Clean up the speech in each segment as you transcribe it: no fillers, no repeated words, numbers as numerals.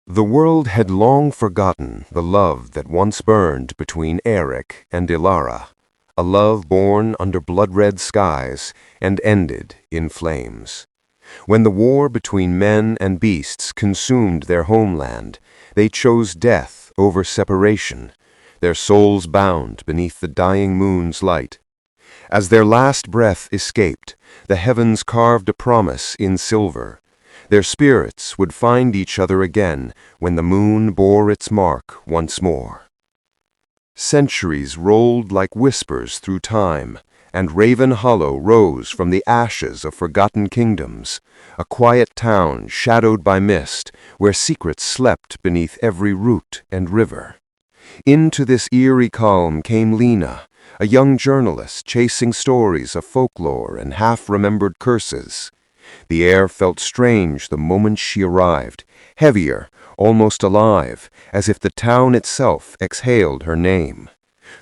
The world had long forgotten the love that once burned between Eric and Ilara, a love born under blood-red skies and ended in flames. When the war between men and beasts consumed their homeland, they chose death over separation, their souls bound beneath the dying moon's light. As their last breath escaped, the heavens carved a promise in silver. Their spirits would find each other again when the moon bore its mark once more. Centuries rolled like whispers through time, and Raven Hollow rose from the ashes of forgotten kingdoms, a quiet town shadowed by mist, where secrets slept beneath every root and river. Into this eerie calm came Lena, a young journalist chasing stories of folklore and half-remembered curses. The air felt strange the moment she arrived, heavier, almost alive, as if the town itself exhaled her name.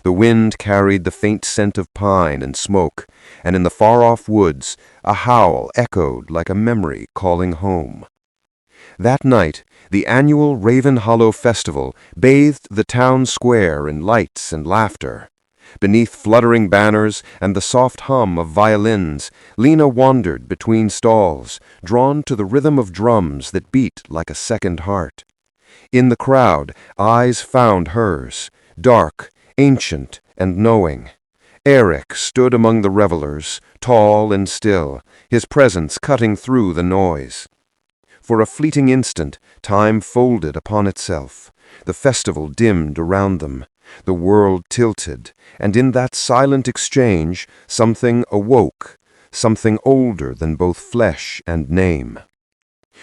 The wind carried the faint scent of pine and smoke, and in the far-off woods, a howl echoed like a memory calling home. That night, the annual Raven Hollow Festival bathed the town square in lights and laughter. Beneath fluttering banners and the soft hum of violins, Lena wandered between stalls, drawn to the rhythm of drums that beat like a second heart. In the crowd, eyes found hers, dark, ancient, and knowing. Eric stood among the revelers, tall and still, his presence cutting through the noise. For a fleeting instant, time folded upon itself. The festival dimmed around them. The world tilted, and in that silent exchange, something awoke, something older than both flesh and name.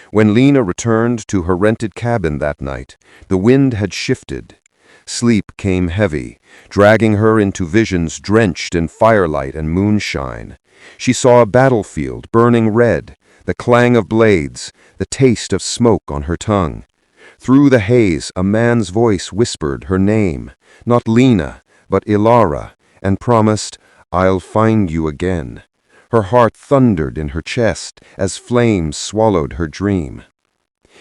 When Lena returned to her rented cabin that night, the wind had shifted. Sleep came heavy, dragging her into visions drenched in firelight and moonshine. She saw a battlefield burning red, the clang of blades, the taste of smoke on her tongue. Through the haze, a man's voice whispered her name, not Lena, but Ilara, and promised, "I'll find you again." Her heart thundered in her chest as flames swallowed her dream.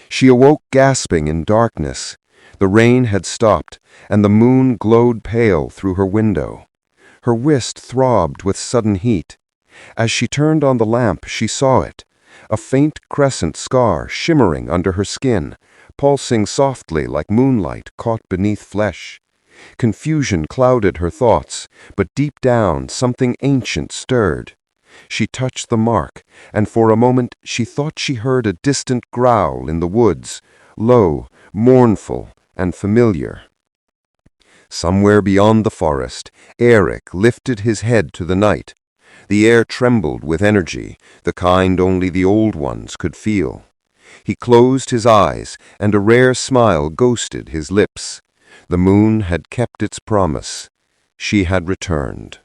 She awoke gasping in darkness. The rain had stopped, and the moon glowed pale through her window. Her wrist throbbed with sudden heat. As she turned on the lamp, she saw it, a faint crescent scar shimmering under her skin, pulsing softly like moonlight caught beneath flesh. Confusion clouded her thoughts, but deep down something ancient stirred. She touched the mark, and for a moment she thought she heard a distant growl in the woods, low, mournful, and familiar. Somewhere beyond the forest, Eric lifted his head to the night. The air trembled with energy, the kind only the old ones could feel. He closed his eyes, and a rare smile ghosted his lips. The moon had kept its promise. She had returned.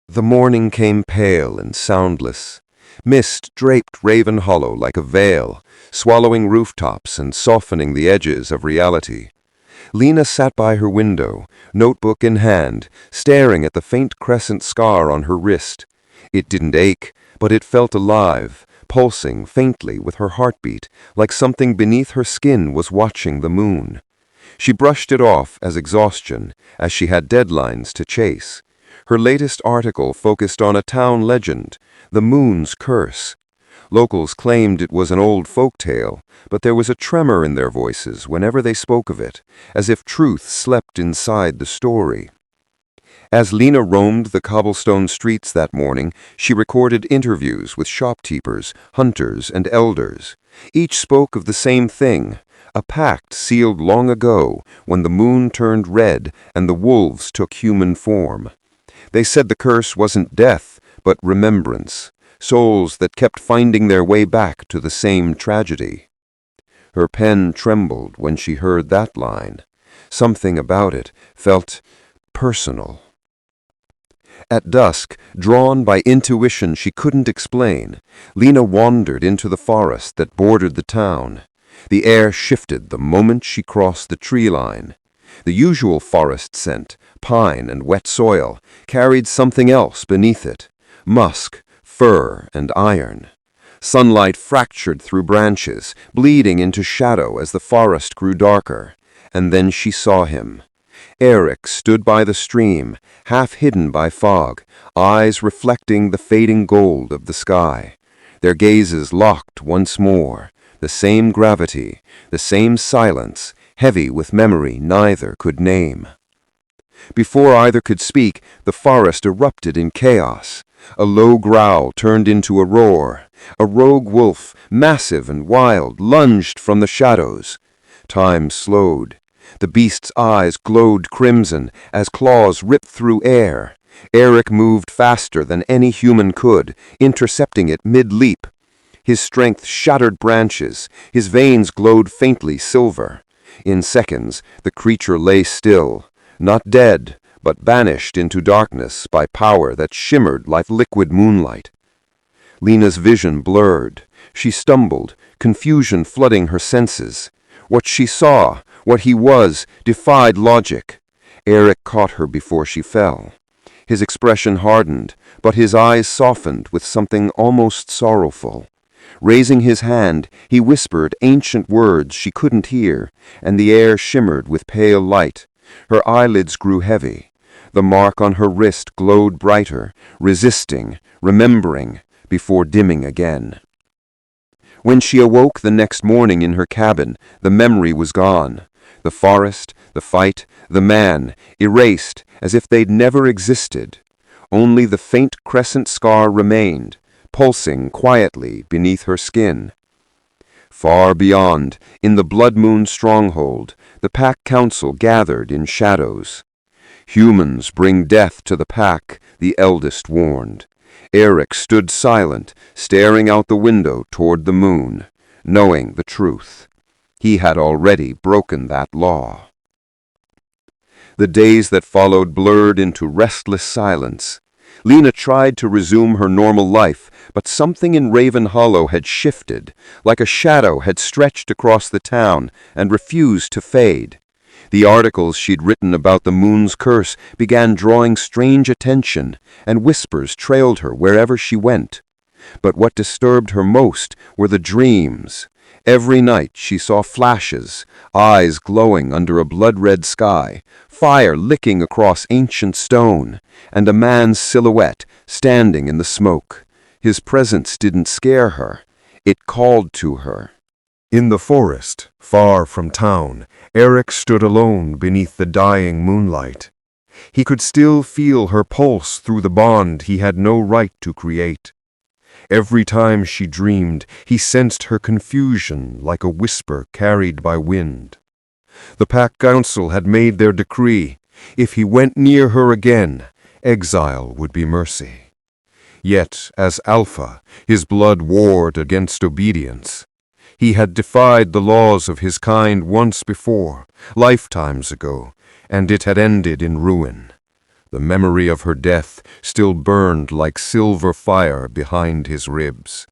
The morning came pale and soundless. Mist draped Raven Hollow like a veil, swallowing rooftops and softening the edges of reality. Lena sat by her window, notebook in hand, staring at the faint crescent scar on her wrist. It didn't ache, but it felt alive, pulsing faintly with her heartbeat, like something beneath her skin was watching the moon. She brushed it off as exhaustion, as she had deadlines to chase. Her latest article focused on a town legend, the moon's curse. Locals claimed it was an old folk tale, but there was a tremor in their voices whenever they spoke of it, as if truth slept inside the story. As Lena roamed the cobblestone streets that morning, she recorded interviews with shopkeepers, hunters, and elders. Each spoke of the same thing, a pact sealed long ago when the moon turned red and the wolves took human form. They said the curse wasn't death, but remembrance, souls that kept finding their way back to the same tragedy. Her pen trembled when she heard that line. Something about it felt personal. At dusk, drawn by intuition she couldn't explain, Lena wandered into the forest that bordered the town. The air shifted the moment she crossed the tree line. The usual forest scent, pine and wet soil, carried something else beneath it, musk, fur, and iron. Sunlight fractured through branches, bleeding into shadow as the forest grew darker. And then she saw him. Eric stood by the stream, half hidden by fog, eyes reflecting the fading gold of the sky. Their gazes locked once more, the same gravity, the same silence, heavy with memory neither could name. Before either could speak, the forest erupted in chaos. A low growl turned into a roar. A rogue wolf, massive and wild, lunged from the shadows. Time slowed. The beast's eyes glowed crimson as claws ripped through air. Eric moved faster than any human could, intercepting it mid-leap. His strength shattered branches, his veins glowed faintly silver. In seconds, the creature lay still, not dead, but banished into darkness by power that shimmered like liquid moonlight. Lena's vision blurred. She stumbled, confusion flooding her senses. What she saw, what he was, defied logic. Eric caught her before she fell. His expression hardened, but his eyes softened with something almost sorrowful. Raising his hand, he whispered ancient words she couldn't hear, and the air shimmered with pale light. Her eyelids grew heavy. The mark on her wrist glowed brighter, resisting, remembering, before dimming again. When she awoke the next morning in her cabin, the memory was gone. The forest, the fight, the man, erased as if they'd never existed. Only the faint crescent scar remained, pulsing quietly beneath her skin. Far beyond, in the blood moon stronghold, the pack council gathered in shadows. Humans bring death to the pack, the eldest warned. Eric stood silent, staring out the window toward the moon, knowing the truth. He had already broken that law. The days that followed blurred into restless silence. Lena tried to resume her normal life, but something in Raven Hollow had shifted, like a shadow had stretched across the town and refused to fade. The articles she'd written about the moon's curse began drawing strange attention, and whispers trailed her wherever she went. But what disturbed her most were the dreams. Every night she saw flashes, eyes glowing under a blood-red sky, fire licking across ancient stone, and a man's silhouette standing in the smoke. His presence didn't scare her. It called to her. In the forest, far from town, Eric stood alone beneath the dying moonlight. He could still feel her pulse through the bond he had no right to create. Every time she dreamed, he sensed her confusion like a whisper carried by wind. The pack council had made their decree. If he went near her again, exile would be mercy. Yet, as Alpha, his blood warred against obedience. He had defied the laws of his kind once before, lifetimes ago, and it had ended in ruin. The memory of her death still burned like silver fire behind his ribs.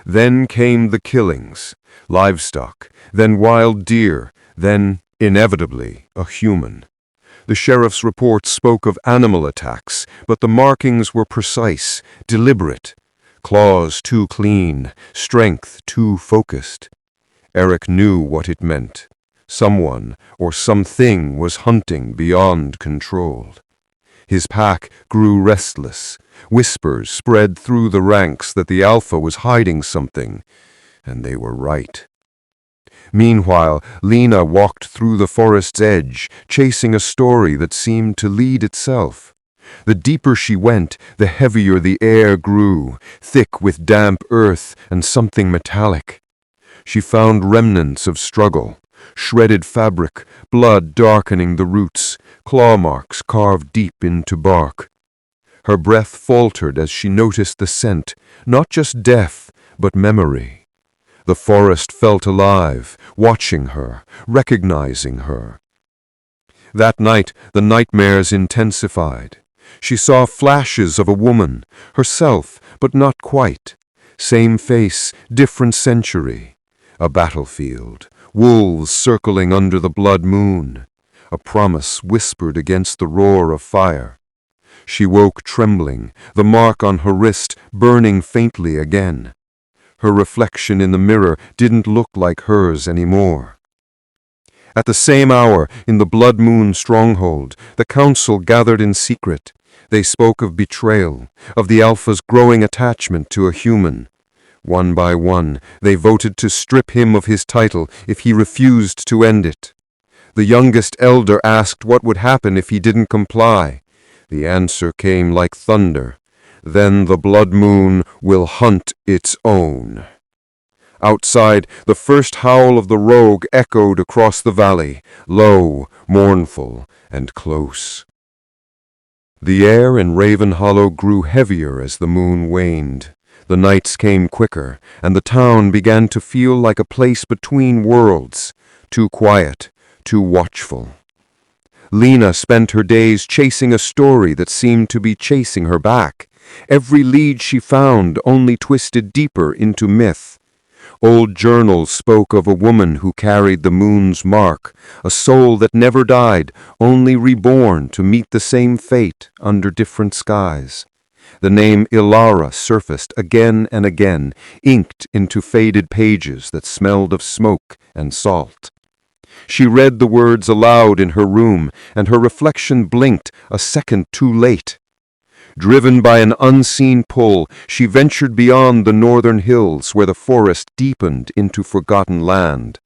Then came the killings, livestock, then wild deer, then, inevitably, a human. The sheriff's report spoke of animal attacks, but the markings were precise, deliberate. Claws too clean, strength too focused. Eric knew what it meant. Someone or something was hunting beyond control. His pack grew restless. Whispers spread through the ranks that the Alpha was hiding something, and they were right. Meanwhile, Lena walked through the forest's edge, chasing a story that seemed to lead itself. The deeper she went, the heavier the air grew, thick with damp earth and something metallic. She found remnants of struggle, shredded fabric, blood darkening the roots, claw marks carved deep into bark. Her breath faltered as she noticed the scent, not just death, but memory. The forest felt alive, watching her, recognizing her. That night, the nightmares intensified. She saw flashes of a woman, herself, but not quite. Same face, different century. A battlefield, wolves circling under the blood moon. A promise whispered against the roar of fire. She woke trembling, the mark on her wrist burning faintly again. Her reflection in the mirror didn't look like hers anymore. At the same hour, in the Blood Moon stronghold, the council gathered in secret. They spoke of betrayal, of the Alpha's growing attachment to a human. One by one, they voted to strip him of his title if he refused to end it. The youngest elder asked what would happen if he didn't comply. The answer came like thunder. Then the Blood Moon will hunt its own. Outside, the first howl of the rogue echoed across the valley, low, mournful, and close. The air in Raven Hollow grew heavier as the moon waned. The nights came quicker, and the town began to feel like a place between worlds, too quiet, too watchful. Lena spent her days chasing a story that seemed to be chasing her back. Every lead she found only twisted deeper into myth. Old journals spoke of a woman who carried the moon's mark, a soul that never died, only reborn to meet the same fate under different skies. The name Ilara surfaced again and again, inked into faded pages that smelled of smoke and salt. She read the words aloud in her room, and her reflection blinked a second too late. Driven by an unseen pull, she ventured beyond the northern hills where the forest deepened into forgotten land.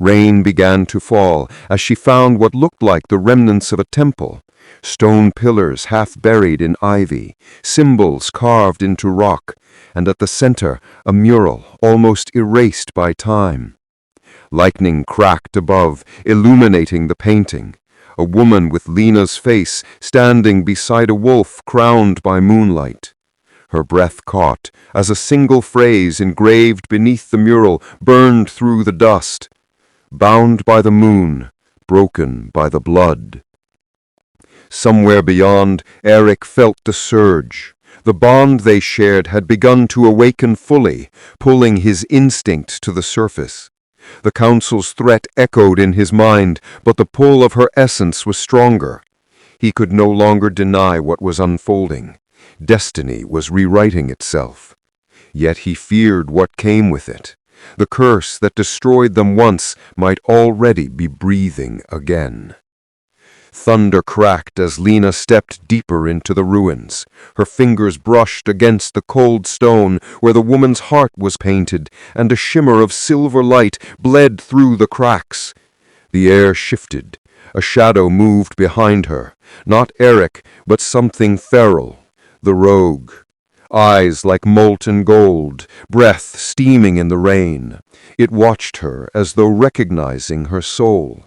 Rain began to fall as she found what looked like the remnants of a temple. Stone pillars half buried in ivy, symbols carved into rock, and at the center a mural almost erased by time. Lightning cracked above, illuminating the painting. A woman with Lena's face standing beside a wolf crowned by moonlight. Her breath caught as a single phrase engraved beneath the mural burned through the dust. Bound by the moon, broken by the blood. Somewhere beyond, Eric felt the surge. The bond they shared had begun to awaken fully, pulling his instinct to the surface. The council's threat echoed in his mind, but the pull of her essence was stronger. He could no longer deny what was unfolding. Destiny was rewriting itself. Yet he feared what came with it. The curse that destroyed them once might already be breathing again. Thunder cracked as Lena stepped deeper into the ruins. Her fingers brushed against the cold stone where the woman's heart was painted, and a shimmer of silver light bled through the cracks. The air shifted. A shadow moved behind her. Not Eric, but something feral. The rogue. Eyes like molten gold, breath steaming in the rain. It watched her as though recognizing her soul.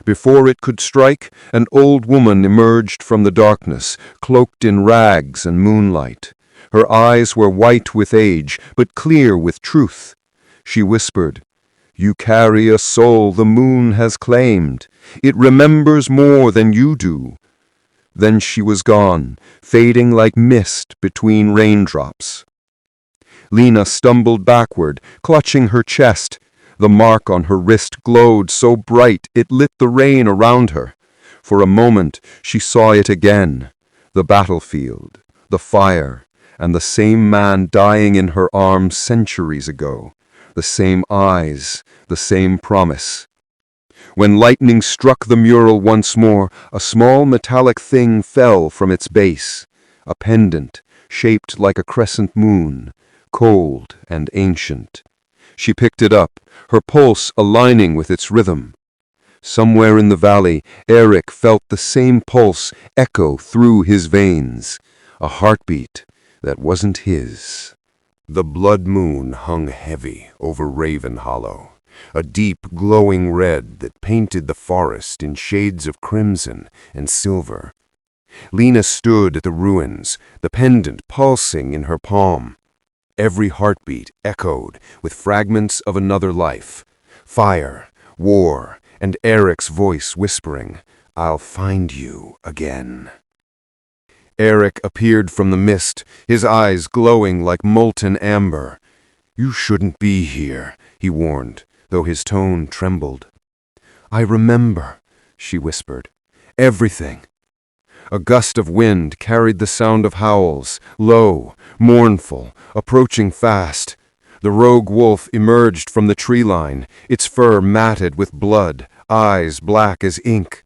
Before it could strike, an old woman emerged from the darkness, cloaked in rags and moonlight. Her eyes were white with age, but clear with truth. She whispered, "You carry a soul the moon has claimed. It remembers more than you do." Then she was gone, fading like mist between raindrops. Lena stumbled backward, clutching her chest. The mark on her wrist glowed so bright it lit the rain around her. For a moment she saw it again, the battlefield, the fire, and the same man dying in her arms centuries ago, the same eyes, the same promise. When lightning struck the mural once more, a small metallic thing fell from its base, a pendant shaped like a crescent moon, cold and ancient. She picked it up, her pulse aligning with its rhythm. Somewhere in the valley, Eric felt the same pulse echo through his veins, a heartbeat that wasn't his. The blood moon hung heavy over Raven Hollow, a deep glowing red that painted the forest in shades of crimson and silver. Lena stood at the ruins, the pendant pulsing in her palm. Every heartbeat echoed with fragments of another life. Fire, war, and Eric's voice whispering, "I'll find you again." Eric appeared from the mist, his eyes glowing like molten amber. "You shouldn't be here," he warned, though his tone trembled. "I remember," she whispered. "Everything." A gust of wind carried the sound of howls, low, mournful, approaching fast. The rogue wolf emerged from the tree line, its fur matted with blood, eyes black as ink.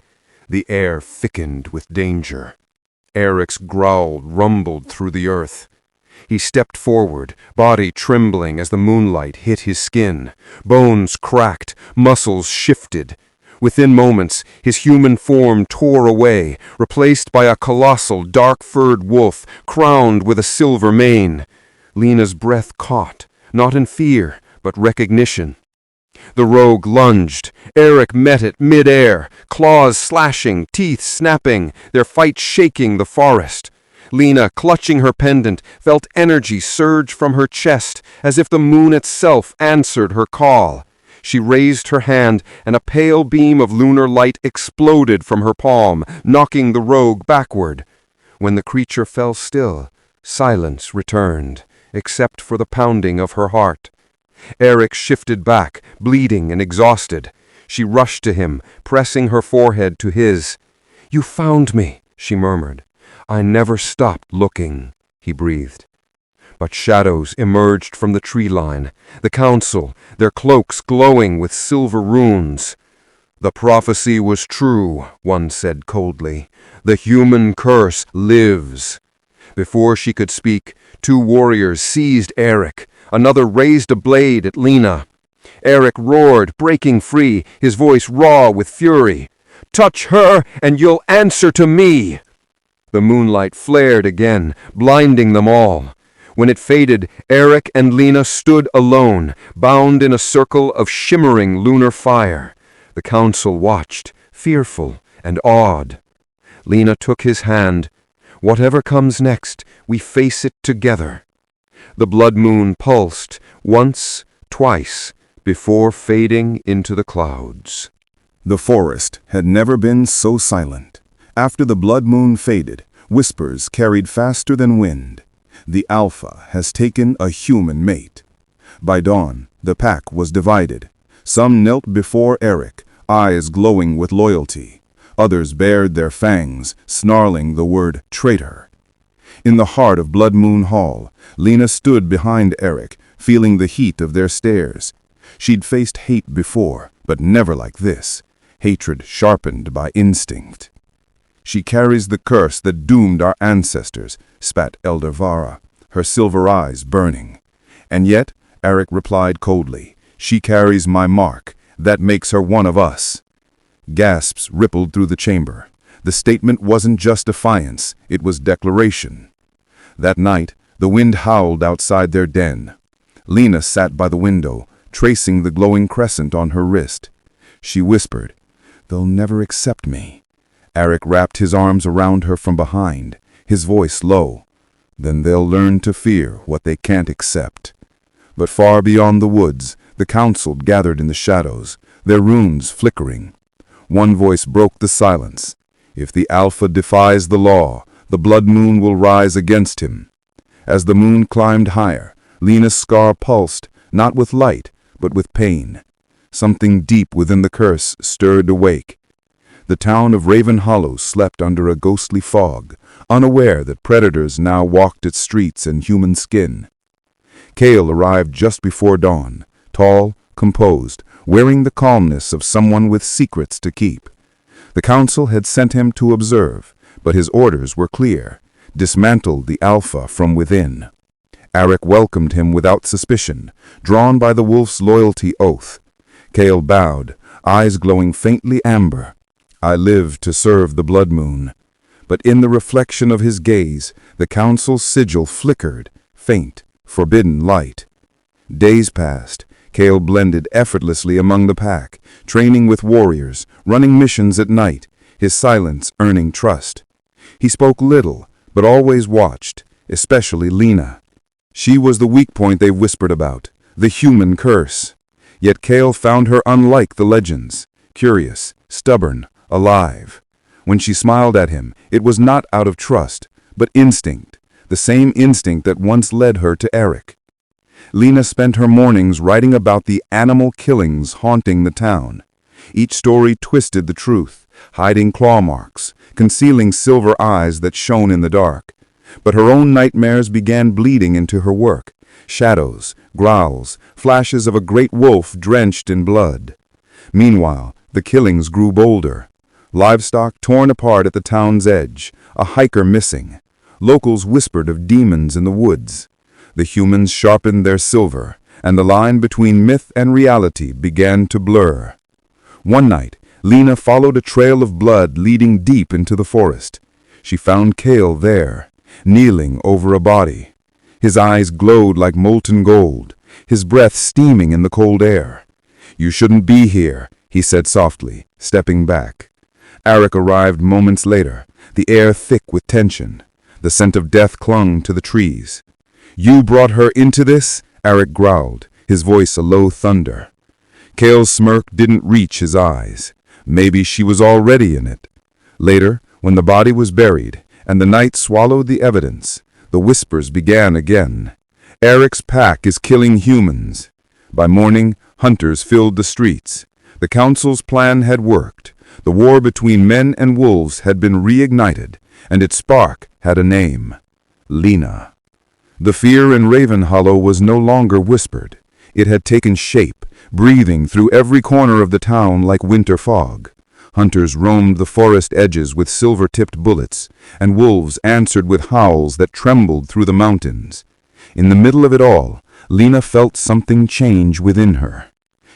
The air thickened with danger. Eric's growl rumbled through the earth. He stepped forward, body trembling as the moonlight hit his skin. Bones cracked, muscles shifted. Within moments, his human form tore away, replaced by a colossal, dark-furred wolf, crowned with a silver mane. Lena's breath caught, not in fear, but recognition. The rogue lunged. Eric met it mid-air, claws slashing, teeth snapping, their fight shaking the forest. Lena, clutching her pendant, felt energy surge from her chest, as if the moon itself answered her call. She raised her hand, and a pale beam of lunar light exploded from her palm, knocking the rogue backward. When the creature fell still, silence returned, except for the pounding of her heart. Eric shifted back, bleeding and exhausted. She rushed to him, pressing her forehead to his. "You found me," she murmured. "I never stopped looking," he breathed. But shadows emerged from the tree line, the council, their cloaks glowing with silver runes. "The prophecy was true," one said coldly. "The human curse lives." Before she could speak, two warriors seized Eric. Another raised a blade at Lena. Eric roared, breaking free, his voice raw with fury. "Touch her, and you'll answer to me!" The moonlight flared again, blinding them all. When it faded, Eric and Lena stood alone, bound in a circle of shimmering lunar fire. The council watched, fearful and awed. Lena took his hand. "Whatever comes next, we face it together." The blood moon pulsed, once, twice, before fading into the clouds. The forest had never been so silent. After the blood moon faded, whispers carried faster than wind. The Alpha has taken a human mate. By dawn, the pack was divided. Some knelt before Eric, eyes glowing with loyalty. Others bared their fangs, snarling the word traitor. In the heart of Blood Moon Hall, Lena stood behind Eric, feeling the heat of their stares. She'd faced hate before, but never like this. Hatred sharpened by instinct. "She carries the curse that doomed our ancestors," spat Elder Vara, her silver eyes burning. "And yet," Eric replied coldly, "she carries my mark. That makes her one of us." Gasps rippled through the chamber. The statement wasn't just defiance, it was declaration. That night, the wind howled outside their den. Lena sat by the window, tracing the glowing crescent on her wrist. She whispered, "They'll never accept me." Eric wrapped his arms around her from behind, his voice low. "Then they'll learn to fear what they can't accept." But far beyond the woods, the council gathered in the shadows, their runes flickering. One voice broke the silence. "If the Alpha defies the law, the blood moon will rise against him." As the moon climbed higher, Lena's scar pulsed, not with light, but with pain. Something deep within the curse stirred awake. The town of Raven Hollow slept under a ghostly fog, unaware that predators now walked its streets in human skin. Cale arrived just before dawn, tall, composed, wearing the calmness of someone with secrets to keep. The council had sent him to observe, but his orders were clear: dismantle the Alpha from within. Eric welcomed him without suspicion, drawn by the wolf's loyalty oath. Cale bowed, eyes glowing faintly amber. "I live to serve the blood moon." But in the reflection of his gaze, the council's sigil flickered, faint, forbidden light. Days passed. Cale blended effortlessly among the pack, training with warriors, running missions at night, his silence earning trust. He spoke little, but always watched, especially Lena. She was the weak point they whispered about, the human curse. Yet Cale found her unlike the legends, curious, stubborn, alive. When she smiled at him, it was not out of trust, but instinct, the same instinct that once led her to Eric. Lena spent her mornings writing about the animal killings haunting the town. Each story twisted the truth, hiding claw marks, concealing silver eyes that shone in the dark. But her own nightmares began bleeding into her work, shadows, growls, flashes of a great wolf drenched in blood. Meanwhile, the killings grew bolder. Livestock torn apart at the town's edge, a hiker missing. Locals whispered of demons in the woods. The humans sharpened their silver, and the line between myth and reality began to blur. One night, Lena followed a trail of blood leading deep into the forest. She found Kale there, kneeling over a body. His eyes glowed like molten gold, his breath steaming in the cold air. "You shouldn't be here," he said softly, stepping back. Arik arrived moments later, the air thick with tension. The scent of death clung to the trees. "You brought her into this?" Arik growled, his voice a low thunder. Kale's smirk didn't reach his eyes. Maybe she was already in it. Later, when the body was buried, and the night swallowed the evidence, the whispers began again. "Arik's pack is killing humans." By morning, hunters filled the streets. The council's plan had worked. The war between men and wolves had been reignited, and its spark had a name: Lena. The fear in Ravenhollow was no longer whispered. It had taken shape, breathing through every corner of the town like winter fog. Hunters roamed the forest edges with silver-tipped bullets, and wolves answered with howls that trembled through the mountains. In the middle of it all, Lena felt something change within her.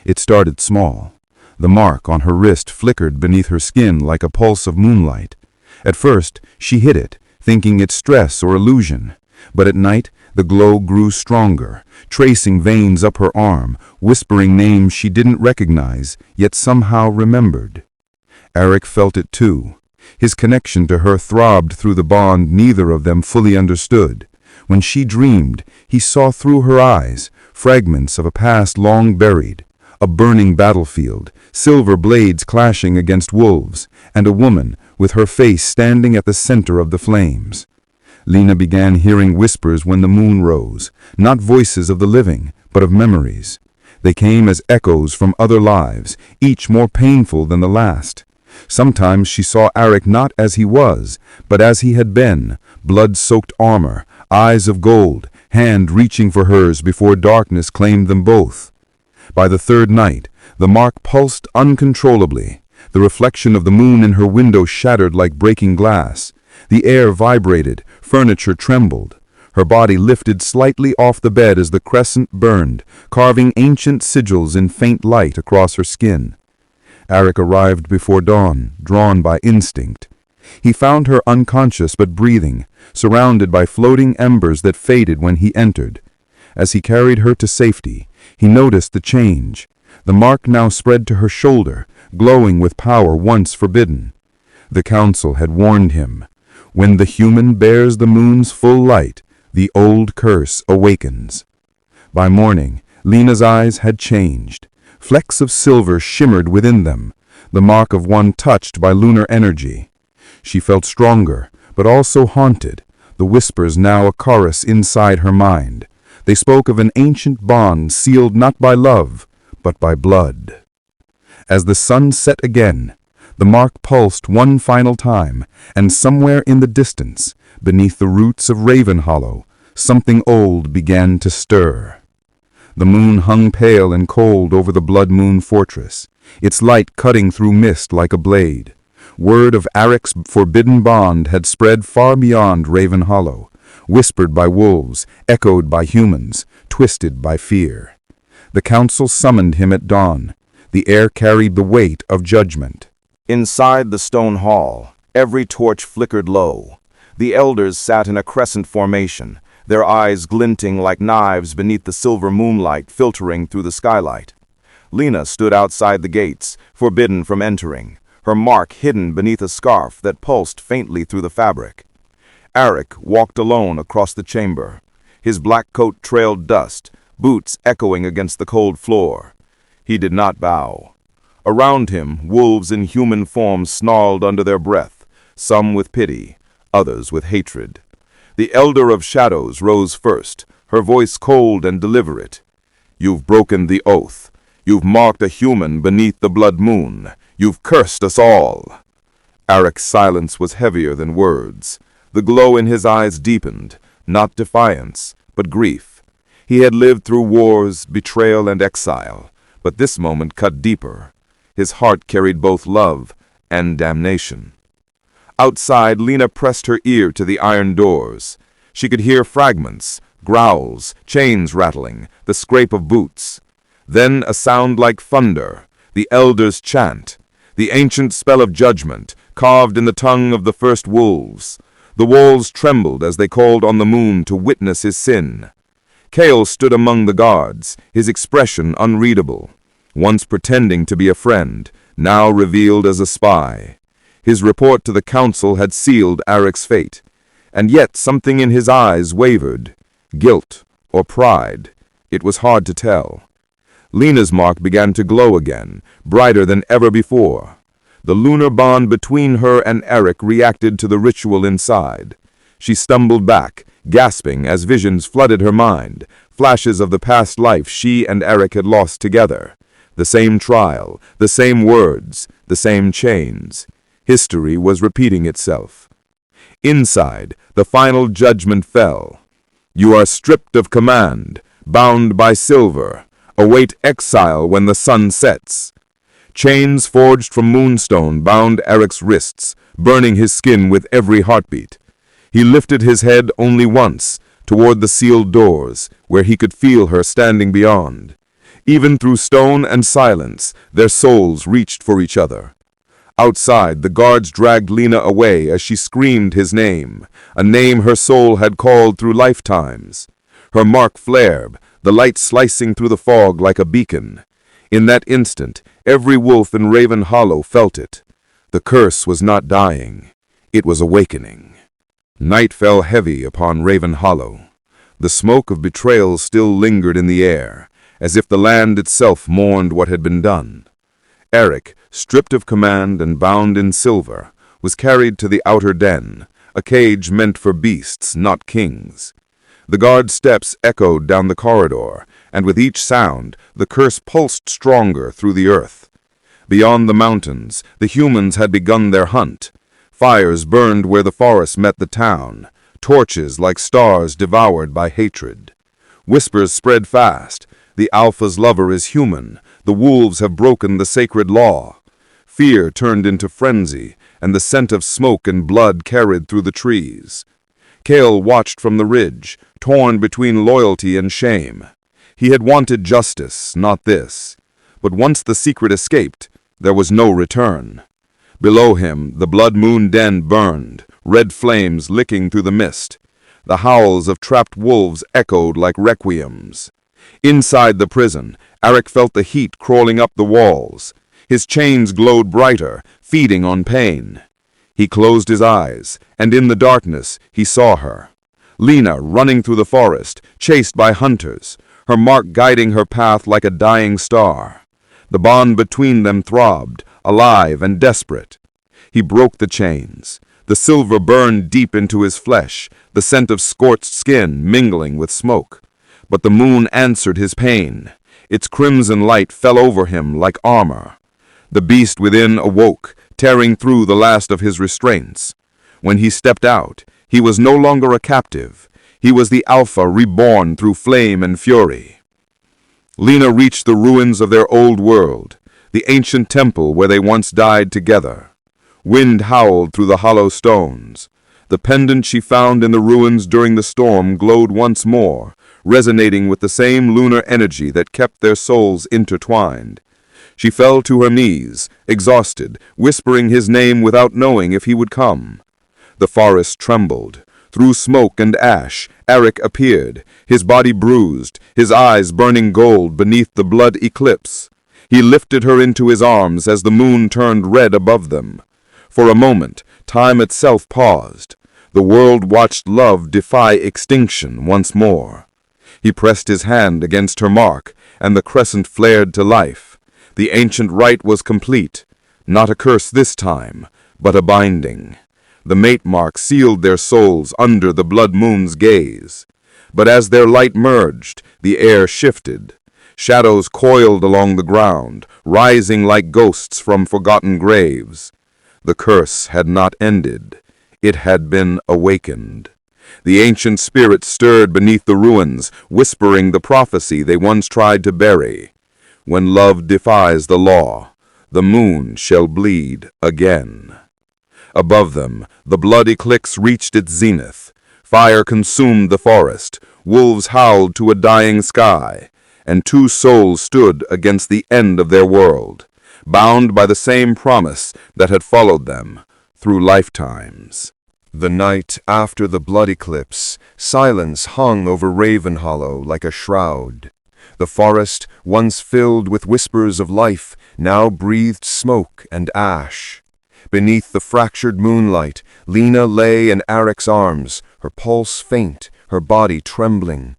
It started small. The mark on her wrist flickered beneath her skin like a pulse of moonlight. At first, she hid it, thinking it stress or illusion. But at night, the glow grew stronger, tracing veins up her arm, whispering names she didn't recognize, yet somehow remembered. Arik felt it too. His connection to her throbbed through the bond neither of them fully understood. When she dreamed, he saw through her eyes fragments of a past long buried, a burning battlefield, silver blades clashing against wolves, and a woman with her face standing at the center of the flames. Lena began hearing whispers when the moon rose, not voices of the living, but of memories. They came as echoes from other lives, each more painful than the last. Sometimes she saw Arik not as he was, but as he had been, blood-soaked armor, eyes of gold, hand reaching for hers before darkness claimed them both. By the third night, the mark pulsed uncontrollably. The reflection of the moon in her window shattered like breaking glass. The air vibrated, furniture trembled. Her body lifted slightly off the bed as the crescent burned, carving ancient sigils in faint light across her skin. Arik arrived before dawn, drawn by instinct. He found her unconscious but breathing, surrounded by floating embers that faded when he entered. As he carried her to safety, he noticed the change. The mark now spread to her shoulder, glowing with power once forbidden. The council had warned him. When the human bears the moon's full light, the old curse awakens. By morning, Lena's eyes had changed. Flecks of silver shimmered within them, the mark of one touched by lunar energy. She felt stronger, but also haunted, the whispers now a chorus inside her mind. They spoke of an ancient bond sealed not by love, but by blood. As the sun set again, the mark pulsed one final time, and somewhere in the distance, beneath the roots of Ravenhollow, something old began to stir. The moon hung pale and cold over the Blood Moon fortress, its light cutting through mist like a blade. Word of Arik's forbidden bond had spread far beyond Ravenhollow, whispered by wolves, echoed by humans, twisted by fear. The council summoned him at dawn. The air carried the weight of judgment. Inside the stone hall, every torch flickered low. The elders sat in a crescent formation, their eyes glinting like knives beneath the silver moonlight filtering through the skylight. Lena stood outside the gates, forbidden from entering, her mark hidden beneath a scarf that pulsed faintly through the fabric. Arik walked alone across the chamber. His black coat trailed dust, boots echoing against the cold floor. He did not bow. Around him, wolves in human form snarled under their breath, some with pity, others with hatred. The Elder of Shadows rose first, her voice cold and deliberate. "You've broken the oath. You've marked a human beneath the blood moon. You've cursed us all." Arik's silence was heavier than words. The glow in his eyes deepened, not defiance, but grief. He had lived through wars, betrayal, and exile, but this moment cut deeper. His heart carried both love and damnation. Outside, Lena pressed her ear to the iron doors. She could hear fragments, growls, chains rattling, the scrape of boots. Then a sound like thunder, the elders' chant, the ancient spell of judgment, carved in the tongue of the first wolves. The walls trembled as they called on the moon to witness his sin. Kale stood among the guards, his expression unreadable. Once pretending to be a friend, now revealed as a spy. His report to the council had sealed Eric's fate, and yet something in his eyes wavered. Guilt or pride, it was hard to tell. Lena's mark began to glow again, brighter than ever before. The lunar bond between her and Eric reacted to the ritual inside. She stumbled back, gasping as visions flooded her mind, flashes of the past life she and Eric had lost together. The same trial, the same words, the same chains. History was repeating itself. Inside, the final judgment fell. You are stripped of command, bound by silver, await exile when the sun sets. Chains forged from moonstone bound Eric's wrists, burning his skin with every heartbeat. He lifted his head only once, toward the sealed doors, where he could feel her standing beyond. Even through stone and silence, their souls reached for each other. Outside, the guards dragged Lena away as she screamed his name, a name her soul had called through lifetimes. Her mark flared, the light slicing through the fog like a beacon. In that instant, every wolf in Raven Hollow felt it. The curse was not dying, it was awakening. Night fell heavy upon Raven Hollow. The smoke of betrayal still lingered in the air, as if the land itself mourned what had been done. Eric, stripped of command and bound in silver, was carried to the outer den, a cage meant for beasts, not kings. The guard steps echoed down the corridor, and with each sound, the curse pulsed stronger through the earth. Beyond the mountains, the humans had begun their hunt. Fires burned where the forest met the town, torches like stars devoured by hatred. Whispers spread fast. The Alpha's lover is human. The wolves have broken the sacred law. Fear turned into frenzy, and the scent of smoke and blood carried through the trees. Kale watched from the ridge, torn between loyalty and shame. He had wanted justice, not this. But once the secret escaped, there was no return. Below him, the blood moon den burned, red flames licking through the mist. The howls of trapped wolves echoed like requiems. Inside the prison, Eric felt the heat crawling up the walls. His chains glowed brighter, feeding on pain. He closed his eyes, and in the darkness he saw her. Lena running through the forest, chased by hunters, her mark guiding her path like a dying star. The bond between them throbbed, alive and desperate. He broke the chains. The silver burned deep into his flesh, the scent of scorched skin mingling with smoke. But the moon answered his pain. Its crimson light fell over him like armor. The beast within awoke, tearing through the last of his restraints. When he stepped out, he was no longer a captive. He was the Alpha reborn through flame and fury. Lena reached the ruins of their old world, the ancient temple where they once died together. Wind howled through the hollow stones. The pendant she found in the ruins during the storm glowed once more, resonating with the same lunar energy that kept their souls intertwined. She fell to her knees, exhausted, whispering his name without knowing if he would come. The forest trembled. Through smoke and ash, Eric appeared, his body bruised, his eyes burning gold beneath the blood eclipse. He lifted her into his arms as the moon turned red above them. For a moment, time itself paused. The world watched love defy extinction once more. He pressed his hand against her mark, and the crescent flared to life. The ancient rite was complete. Not a curse this time, but a binding. The mate mark sealed their souls under the blood moon's gaze. But as their light merged, the air shifted. Shadows coiled along the ground, rising like ghosts from forgotten graves. The curse had not ended. It had been awakened. The ancient spirits stirred beneath the ruins, whispering the prophecy they once tried to bury. When love defies the law, the moon shall bleed again. Above them, the bloody cliffs reached its zenith. Fire consumed the forest, wolves howled to a dying sky, and two souls stood against the end of their world, bound by the same promise that had followed them through lifetimes. The night after the blood eclipse, silence hung over Ravenhollow like a shroud. The forest, once filled with whispers of life, now breathed smoke and ash. Beneath the fractured moonlight, Lena lay in Eric's arms, her pulse faint, her body trembling.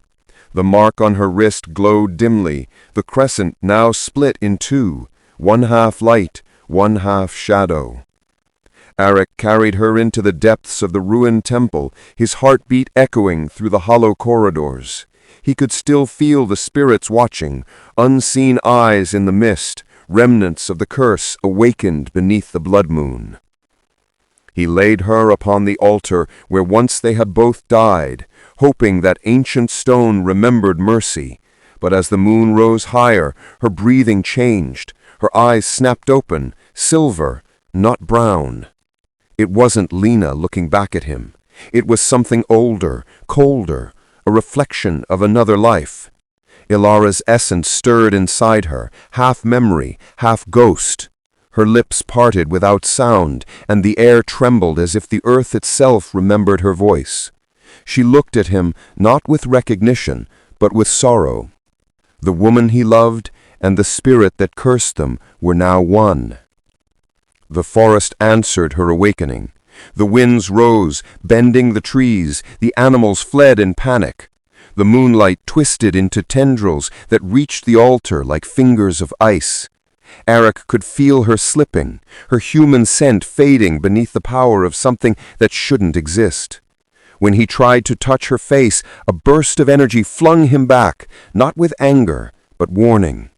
The mark on her wrist glowed dimly, the crescent now split in two, one half light, one half shadow. Eric carried her into the depths of the ruined temple, his heartbeat echoing through the hollow corridors. He could still feel the spirits watching, unseen eyes in the mist, remnants of the curse awakened beneath the blood moon. He laid her upon the altar where once they had both died, hoping that ancient stone remembered mercy. But as the moon rose higher, her breathing changed, her eyes snapped open, silver, not brown. It wasn't Lena looking back at him. It was something older, colder, a reflection of another life. Ilara's essence stirred inside her, half memory, half ghost. Her lips parted without sound, and the air trembled as if the earth itself remembered her voice. She looked at him not with recognition, but with sorrow. The woman he loved and the spirit that cursed them were now one. The forest answered her awakening. The winds rose, bending the trees, the animals fled in panic. The moonlight twisted into tendrils that reached the altar like fingers of ice. Eric could feel her slipping, her human scent fading beneath the power of something that shouldn't exist. When he tried to touch her face, a burst of energy flung him back, not with anger, but warning.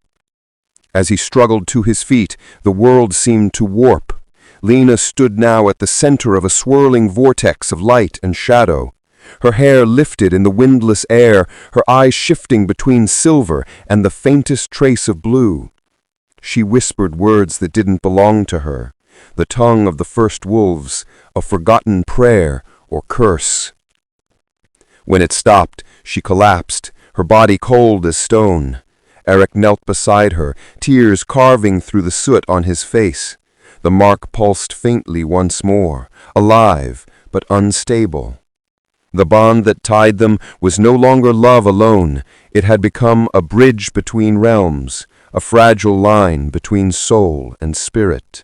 As he struggled to his feet, the world seemed to warp. Lena stood now at the center of a swirling vortex of light and shadow. Her hair lifted in the windless air, her eyes shifting between silver and the faintest trace of blue. She whispered words that didn't belong to her, the tongue of the first wolves, a forgotten prayer or curse. When it stopped, she collapsed, her body cold as stone. Eric knelt beside her, tears carving through the soot on his face. The mark pulsed faintly once more, alive but unstable. The bond that tied them was no longer love alone. It had become a bridge between realms, a fragile line between soul and spirit.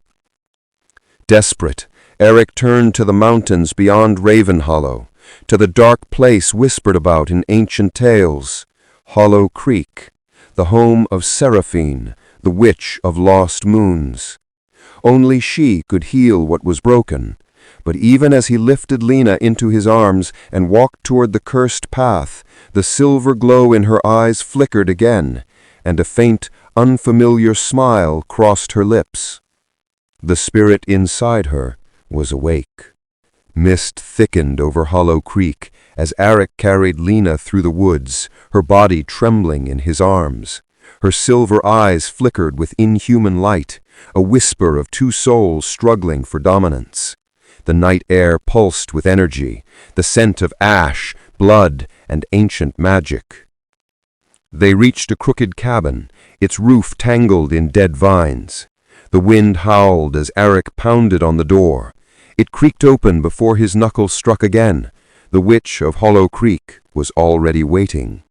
Desperate, Eric turned to the mountains beyond Ravenhollow, to the dark place whispered about in ancient tales, Hollow Creek, the home of Seraphine, the witch of lost moons. Only she could heal what was broken, but even as he lifted Lena into his arms and walked toward the cursed path, the silver glow in her eyes flickered again, and a faint, unfamiliar smile crossed her lips. The spirit inside her was awake. Mist thickened over Hollow Creek as Eric carried Lena through the woods, her body trembling in his arms. Her silver eyes flickered with inhuman light, a whisper of two souls struggling for dominance. The night air pulsed with energy, the scent of ash, blood, and ancient magic. They reached a crooked cabin, its roof tangled in dead vines. The wind howled as Eric pounded on the door. It creaked open before his knuckles struck again. The witch of Hollow Creek was already waiting.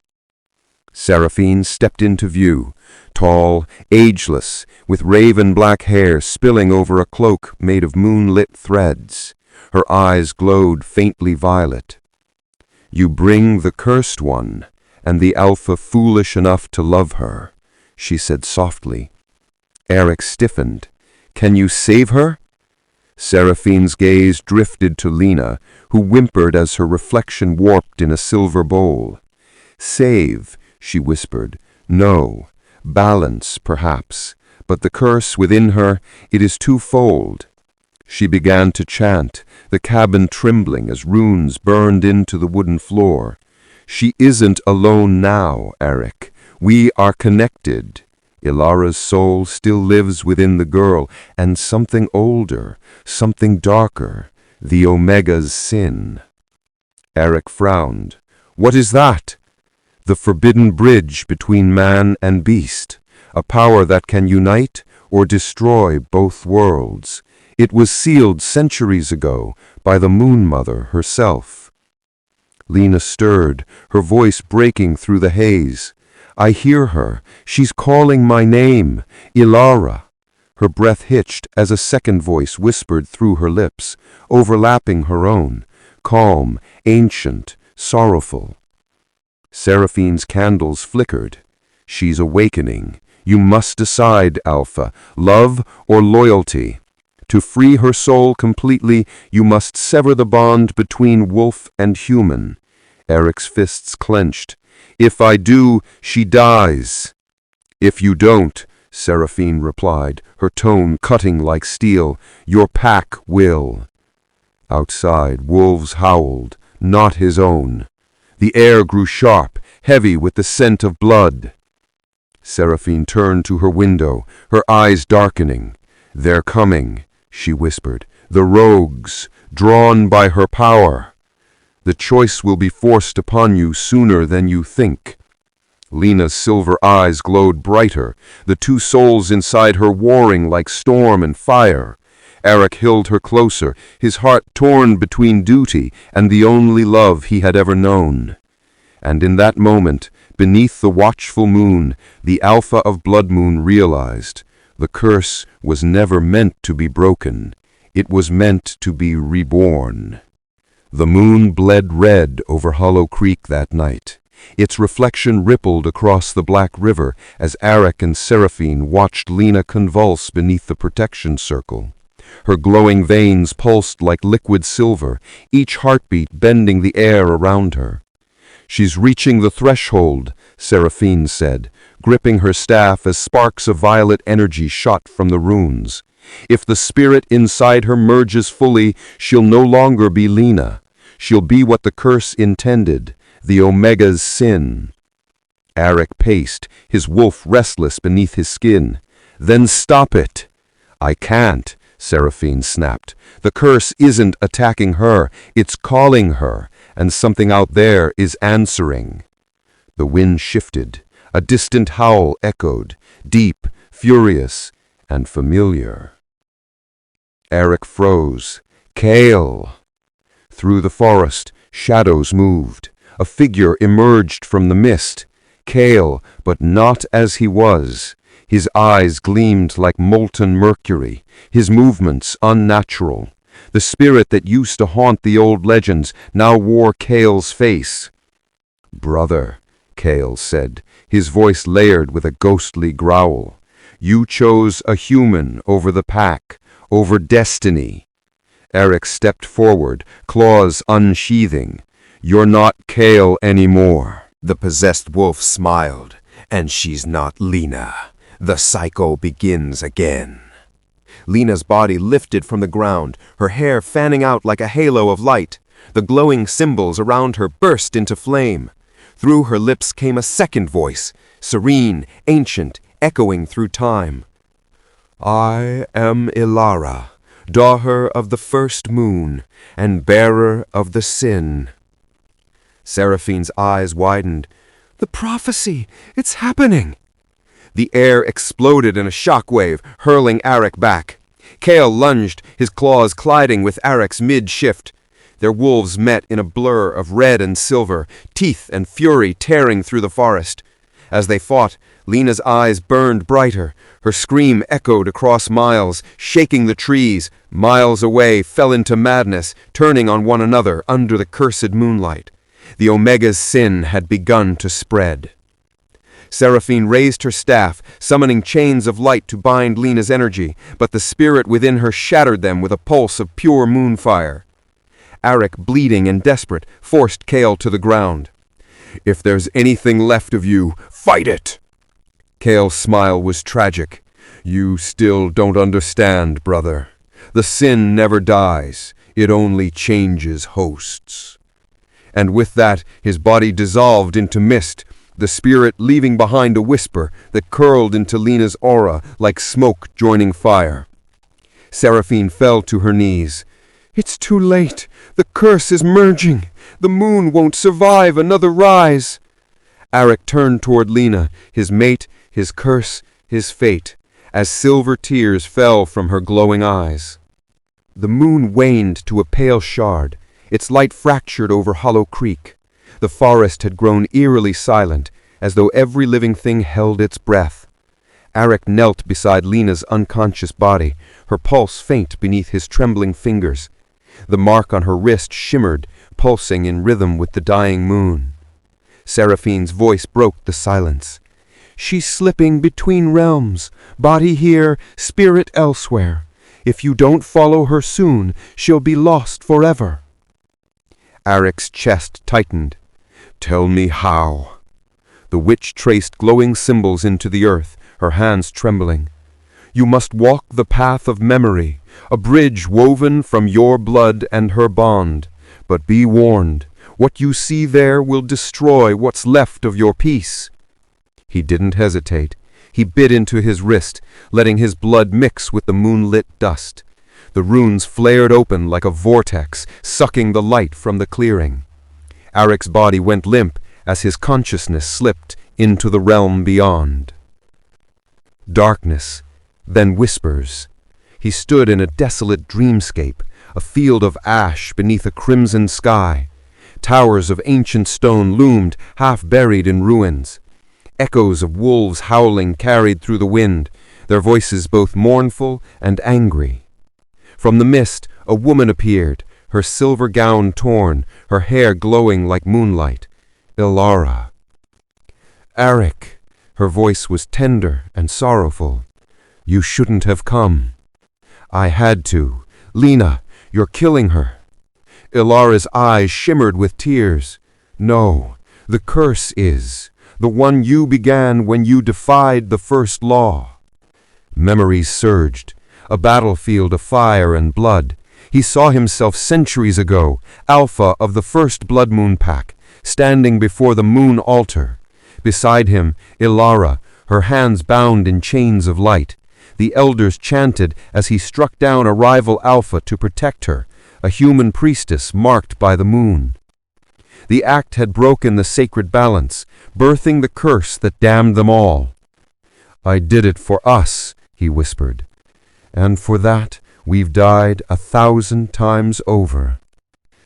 Seraphine stepped into view, tall, ageless, with raven-black hair spilling over a cloak made of moonlit threads. Her eyes glowed faintly violet. "You bring the cursed one, and the Alpha foolish enough to love her," she said softly. Eric stiffened. "Can you save her?" Seraphine's gaze drifted to Lena, who whimpered as her reflection warped in a silver bowl. "Save," she whispered. "No. Balance, perhaps. But the curse within her, it is twofold." She began to chant, the cabin trembling as runes burned into the wooden floor. She isn't alone now, Eric. We are connected. Ilara's soul still lives within the girl, and something older, something darker, the Omega's sin. Eric frowned. What is that? The forbidden bridge between man and beast, a power that can unite or destroy both worlds. It was sealed centuries ago by the Moon Mother herself. Lena stirred, her voice breaking through the haze. I hear her. She's calling my name, Ilara. Her breath hitched as a second voice whispered through her lips, overlapping her own, calm, ancient, sorrowful. Seraphine's candles flickered. She's awakening. You must decide, Alpha, love or loyalty. To free her soul completely, you must sever the bond between wolf and human. Eric's fists clenched. If I do, she dies. If you don't, Seraphine replied, her tone cutting like steel, your pack will. Outside, wolves howled, not his own. The air grew sharp, heavy with the scent of blood. Seraphine turned to her window, her eyes darkening. They're coming, she whispered, the rogues, drawn by her power. The choice will be forced upon you sooner than you think. Lena's silver eyes glowed brighter, the two souls inside her warring like storm and fire. Eric held her closer, his heart torn between duty and the only love he had ever known. And in that moment, beneath the watchful moon, the Alpha of Blood Moon realized the curse was never meant to be broken. It was meant to be reborn. The moon bled red over Hollow Creek that night. Its reflection rippled across the Black River as Eric and Seraphine watched Lena convulse beneath the protection circle. Her glowing veins pulsed like liquid silver, each heartbeat bending the air around her. She's reaching the threshold, Seraphine said, gripping her staff as sparks of violet energy shot from the runes. If the spirit inside her merges fully, she'll no longer be Lena. She'll be what the curse intended, the Omega's sin. Eric paced, his wolf restless beneath his skin. Then stop it. I can't, Seraphine snapped. The curse isn't attacking her, it's calling her, and something out there is answering. The wind shifted. A distant howl echoed, deep, furious, and familiar. Eric froze. Kale! Through the forest, shadows moved. A figure emerged from the mist. Kale, but not as he was. His eyes gleamed like molten mercury, his movements unnatural. The spirit that used to haunt the old legends now wore Kale's face. Brother, Kale said, his voice layered with a ghostly growl. You chose a human over the pack, over destiny. Eric stepped forward, claws unsheathing. You're not Kale anymore. The possessed wolf smiled. And she's not Lena. The cycle begins again. Lena's body lifted from the ground, her hair fanning out like a halo of light. The glowing symbols around her burst into flame. Through her lips came a second voice, serene, ancient, echoing through time. I am Ilara, daughter of the first moon, and bearer of the sin. Seraphine's eyes widened. The prophecy! It's happening! The air exploded in a shockwave, hurling Eric back. Kale lunged, his claws colliding with Eric's mid-shift. Their wolves met in a blur of red and silver, teeth and fury tearing through the forest. As they fought, Lena's eyes burned brighter. Her scream echoed across miles, shaking the trees. Miles away fell into madness, turning on one another under the cursed moonlight. The Omega's sin had begun to spread. Seraphine raised her staff, summoning chains of light to bind Lena's energy, but the spirit within her shattered them with a pulse of pure moonfire. Eric, bleeding and desperate, forced Kale to the ground. If there's anything left of you, fight it! Kale's smile was tragic. You still don't understand, brother. The sin never dies, it only changes hosts. And with that, his body dissolved into mist, the spirit leaving behind a whisper that curled into Lena's aura like smoke joining fire. Seraphine fell to her knees. "It's too late. The curse is merging. The moon won't survive another rise." Arik turned toward Lena, his mate, his curse, his fate, as silver tears fell from her glowing eyes. The moon waned to a pale shard, its light fractured over Hollow Creek. The forest had grown eerily silent, as though every living thing held its breath. Arik knelt beside Lena's unconscious body, her pulse faint beneath his trembling fingers. The mark on her wrist shimmered, pulsing in rhythm with the dying moon. Seraphine's voice broke the silence. "She's slipping between realms, body here, spirit elsewhere. If you don't follow her soon, she'll be lost forever." Arik's chest tightened. "Tell me how." The witch traced glowing symbols into the earth, her hands trembling. "You must walk the path of memory, a bridge woven from your blood and her bond. But be warned, what you see there will destroy what's left of your peace." He didn't hesitate. He bit into his wrist, letting his blood mix with the moonlit dust. The runes flared open like a vortex, sucking the light from the clearing. Arik's body went limp as his consciousness slipped into the realm beyond. Darkness, then whispers. He stood in a desolate dreamscape, a field of ash beneath a crimson sky. Towers of ancient stone loomed, half buried in ruins. Echoes of wolves howling carried through the wind, their voices both mournful and angry. From the mist, a woman appeared, her silver gown torn, her hair glowing like moonlight. Ilara. "Arik," her voice was tender and sorrowful. "You shouldn't have come." "I had to. Lena, you're killing her." Ilara's eyes shimmered with tears. "No, the curse is. The one you began when you defied the first law." Memories surged, a battlefield of fire and blood. He saw himself centuries ago, alpha of the first Blood Moon Pack, standing before the moon altar. Beside him, Ilara, her hands bound in chains of light. The elders chanted as he struck down a rival alpha to protect her, a human priestess marked by the moon. The act had broken the sacred balance, birthing the curse that damned them all. "I did it for us," he whispered. "And for that, we've died 1,000 times over."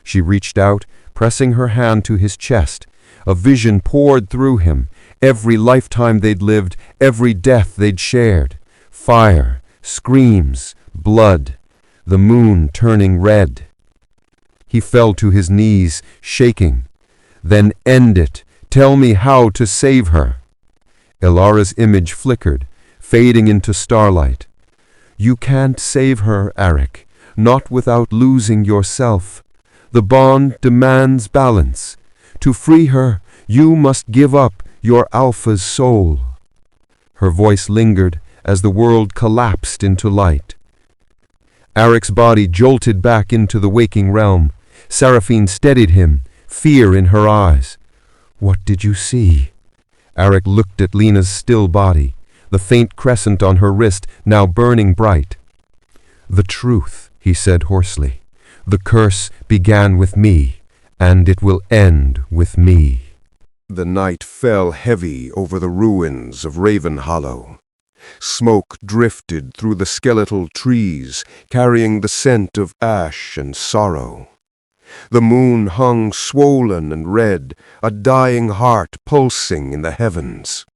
She reached out, pressing her hand to his chest. A vision poured through him, every lifetime they'd lived, every death they'd shared. Fire, screams, blood, the moon turning red. He fell to his knees, shaking. "Then end it. Tell me how to save her." Ilara's image flickered, fading into starlight. "You can't save her, Arik, not without losing yourself. The bond demands balance. To free her, you must give up your alpha's soul." Her voice lingered as the world collapsed into light. Arik's body jolted back into the waking realm. Seraphine steadied him, fear in her eyes. "What did you see?" Arik looked at Lena's still body, the faint crescent on her wrist now burning bright. "The truth," he said hoarsely. "The curse began with me, and it will end with me." The night fell heavy over the ruins of Raven Hollow. Smoke drifted through the skeletal trees, carrying the scent of ash and sorrow. The moon hung swollen and red, a dying heart pulsing in the heavens.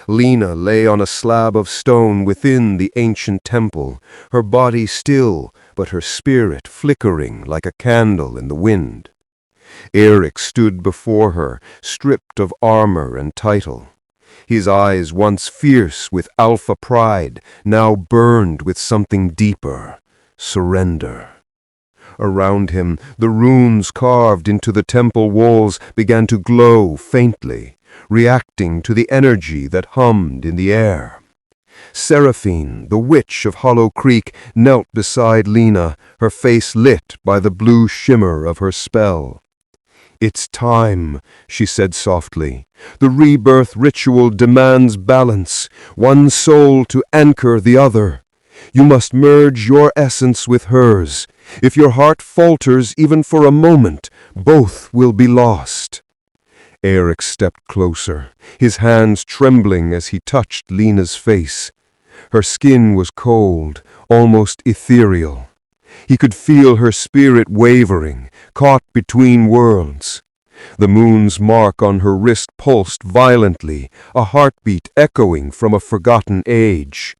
Lena lay on a slab of stone within the ancient temple, her body still, but her spirit flickering like a candle in the wind. Arik stood before her, stripped of armor and title. His eyes, once fierce with alpha pride, now burned with something deeper, surrender. Around him, the runes carved into the temple walls began to glow faintly, reacting to the energy that hummed in the air. Seraphine, the witch of Hollow Creek, knelt beside Lena, her face lit by the blue shimmer of her spell. "It's time," she said softly. "The rebirth ritual demands balance, one soul to anchor the other. You must merge your essence with hers. If your heart falters even for a moment, both will be lost." Eric stepped closer, his hands trembling as he touched Lena's face. Her skin was cold, almost ethereal. He could feel her spirit wavering, caught between worlds. The moon's mark on her wrist pulsed violently, a heartbeat echoing from a forgotten age.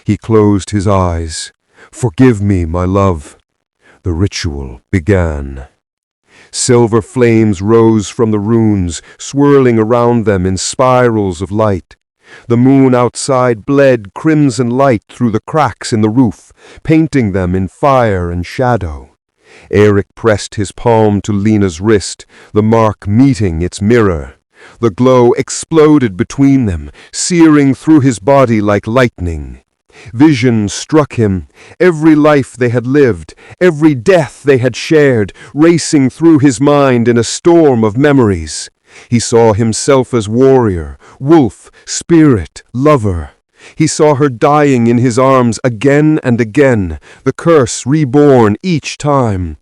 He closed his eyes. "Forgive me, my love." The ritual began. Silver flames rose from the runes, swirling around them in spirals of light. The moon outside bled crimson light through the cracks in the roof, painting them in fire and shadow. Eric pressed his palm to Lena's wrist, the mark meeting its mirror. The glow exploded between them, searing through his body like lightning. Vision struck him, every life they had lived, every death they had shared, racing through his mind in a storm of memories. He saw himself as warrior, wolf, spirit, lover. He saw her dying in his arms again and again, the curse reborn each time.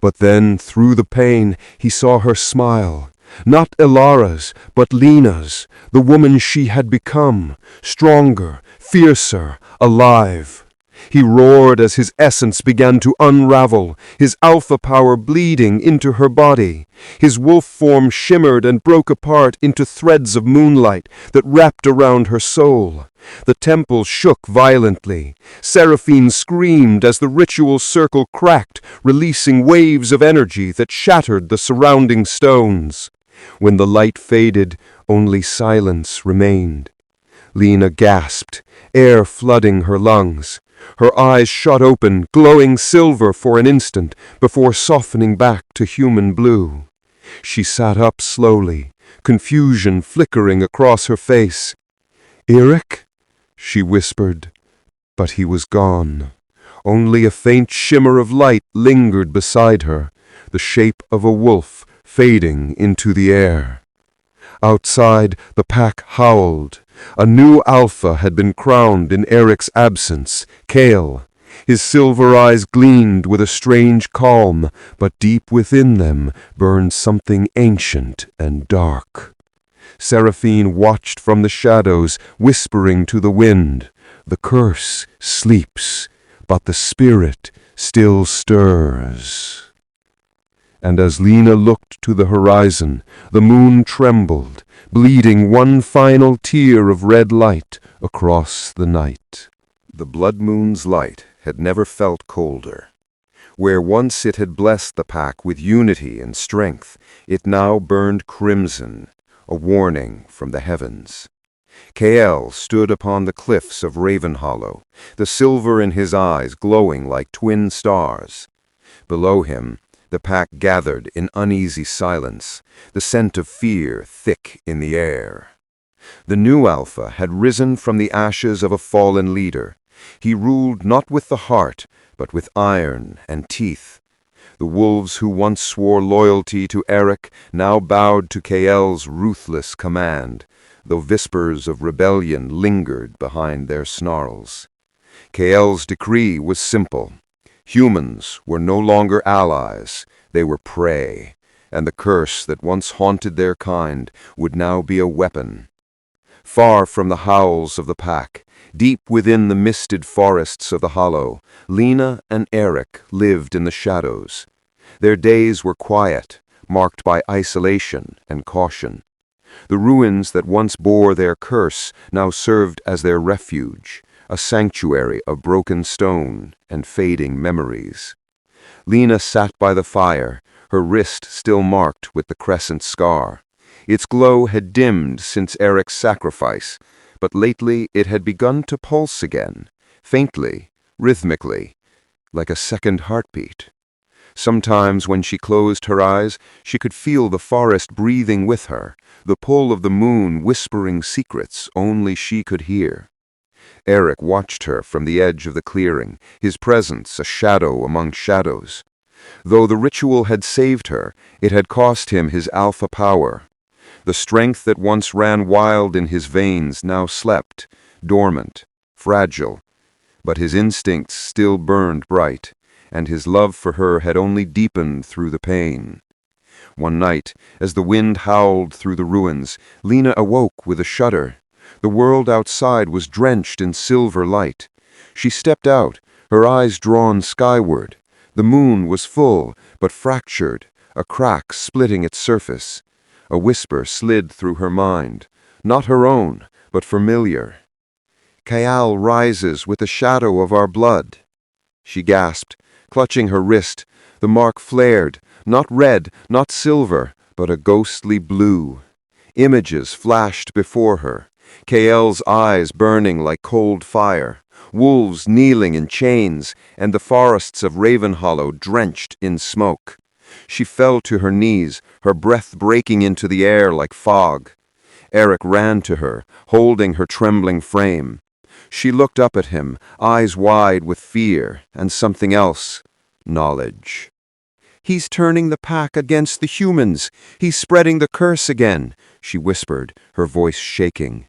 But then, through the pain, he saw her smile. Not Ilara's, but Lena's, the woman she had become, stronger, fiercer, alive. He roared as his essence began to unravel, his alpha power bleeding into her body. His wolf form shimmered and broke apart into threads of moonlight that wrapped around her soul. The temple shook violently. Seraphine screamed as the ritual circle cracked, releasing waves of energy that shattered the surrounding stones. When the light faded, only silence remained. Lena gasped, air flooding her lungs. Her eyes shot open, glowing silver for an instant, before softening back to human blue. She sat up slowly, confusion flickering across her face. "Eric?" she whispered, but he was gone. Only a faint shimmer of light lingered beside her, the shape of a wolf fading into the air. Outside, the pack howled. A new alpha had been crowned in Eric's absence, Kale. His silver eyes gleamed with a strange calm, but deep within them burned something ancient and dark. Seraphine watched from the shadows, whispering to the wind, "The curse sleeps, but the spirit still stirs." And as Lena looked to the horizon, the moon trembled, bleeding one final tear of red light across the night. The blood moon's light had never felt colder. Where once it had blessed the pack with unity and strength, it now burned crimson, a warning from the heavens. Kael stood upon the cliffs of Ravenhollow, the silver in his eyes glowing like twin stars. Below him, the pack gathered in uneasy silence, the scent of fear thick in the air. The new alpha had risen from the ashes of a fallen leader. He ruled not with the heart, but with iron and teeth. The wolves who once swore loyalty to Eric now bowed to Kael's ruthless command, though whispers of rebellion lingered behind their snarls. Kael's decree was simple. Humans were no longer allies, they were prey, and the curse that once haunted their kind would now be a weapon. Far from the howls of the pack, deep within the misted forests of the Hollow, Lena and Eric lived in the shadows. Their days were quiet, marked by isolation and caution. The ruins that once bore their curse now served as their refuge, a sanctuary of broken stone and fading memories. Lena sat by the fire, her wrist still marked with the crescent scar. Its glow had dimmed since Eric's sacrifice, but lately it had begun to pulse again, faintly, rhythmically, like a second heartbeat. Sometimes when she closed her eyes, she could feel the forest breathing with her, the pull of the moon whispering secrets only she could hear. Eric watched her from the edge of the clearing, his presence a shadow among shadows. Though the ritual had saved her, it had cost him his alpha power. The strength that once ran wild in his veins now slept, dormant, fragile. But his instincts still burned bright, and his love for her had only deepened through the pain. One night, as the wind howled through the ruins, Lena awoke with a shudder. The world outside was drenched in silver light. She stepped out, her eyes drawn skyward. The moon was full, but fractured, a crack splitting its surface. A whisper slid through her mind, not her own, but familiar. "Kayal rises with the shadow of our blood." She gasped, clutching her wrist. The mark flared, not red, not silver, but a ghostly blue. Images flashed before her, Kael's eyes burning like cold fire, wolves kneeling in chains, and the forests of Ravenhollow drenched in smoke. She fell to her knees, her breath breaking into the air like fog. Eric ran to her, holding her trembling frame. She looked up at him, eyes wide with fear, and something else, knowledge. "He's turning the pack against the humans. He's spreading the curse again," she whispered, her voice shaking.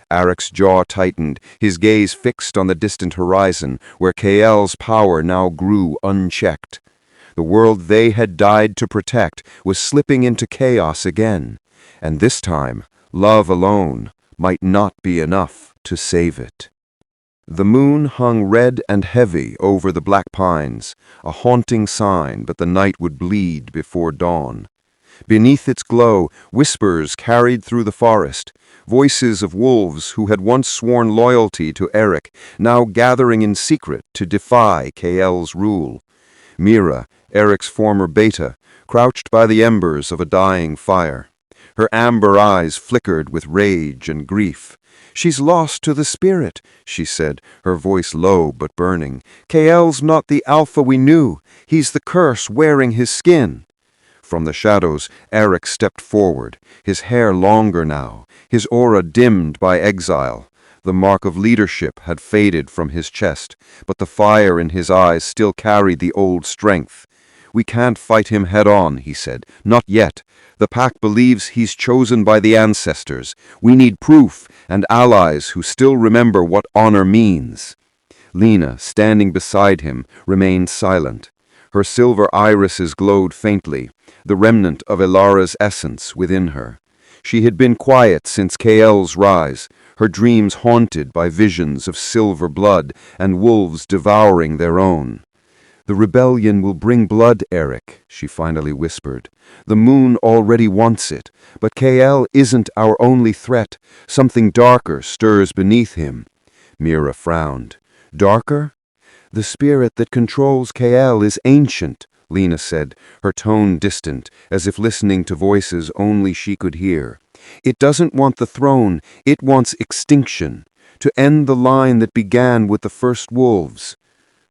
Eric's jaw tightened, his gaze fixed on the distant horizon, where Kael's power now grew unchecked. The world they had died to protect was slipping into chaos again, and this time, love alone might not be enough to save it. The moon hung red and heavy over the black pines, a haunting sign that the night would bleed before dawn. Beneath its glow, whispers carried through the forest, voices of wolves who had once sworn loyalty to Eric, now gathering in secret to defy Kael's rule. Mira, Eric's former beta, crouched by the embers of a dying fire. Her amber eyes flickered with rage and grief. "She's lost to the spirit," she said, her voice low but burning. "Kael's not the alpha we knew. He's the curse wearing his skin." From the shadows, Eric stepped forward, his hair longer now, his aura dimmed by exile. The mark of leadership had faded from his chest, but the fire in his eyes still carried the old strength. "We can't fight him head-on," he said. "Not yet. The pack believes he's chosen by the ancestors. We need proof and allies who still remember what honor means." Lena, standing beside him, remained silent. Her silver irises glowed faintly, the remnant of Elara's essence within her. She had been quiet since Kael's rise, her dreams haunted by visions of silver blood and wolves devouring their own. "The rebellion will bring blood, Eric," she finally whispered. "The moon already wants it, but Kael isn't our only threat. Something darker stirs beneath him." Mira frowned. "Darker?" "The spirit that controls Kael is ancient," Lena said, her tone distant, as if listening to voices only she could hear. "It doesn't want the throne, it wants extinction, to end the line that began with the first wolves."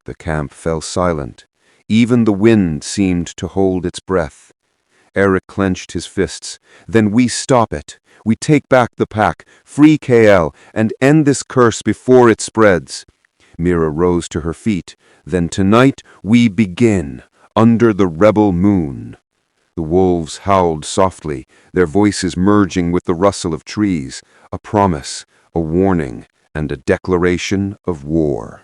The camp fell silent. Even the wind seemed to hold its breath. Eric clenched his fists. "Then we stop it. We take back the pack, free Kael, and end this curse before it spreads." Mira rose to her feet. "Then tonight we begin, under the rebel moon." The wolves howled softly, their voices merging with the rustle of trees, a promise, a warning, and a declaration of war.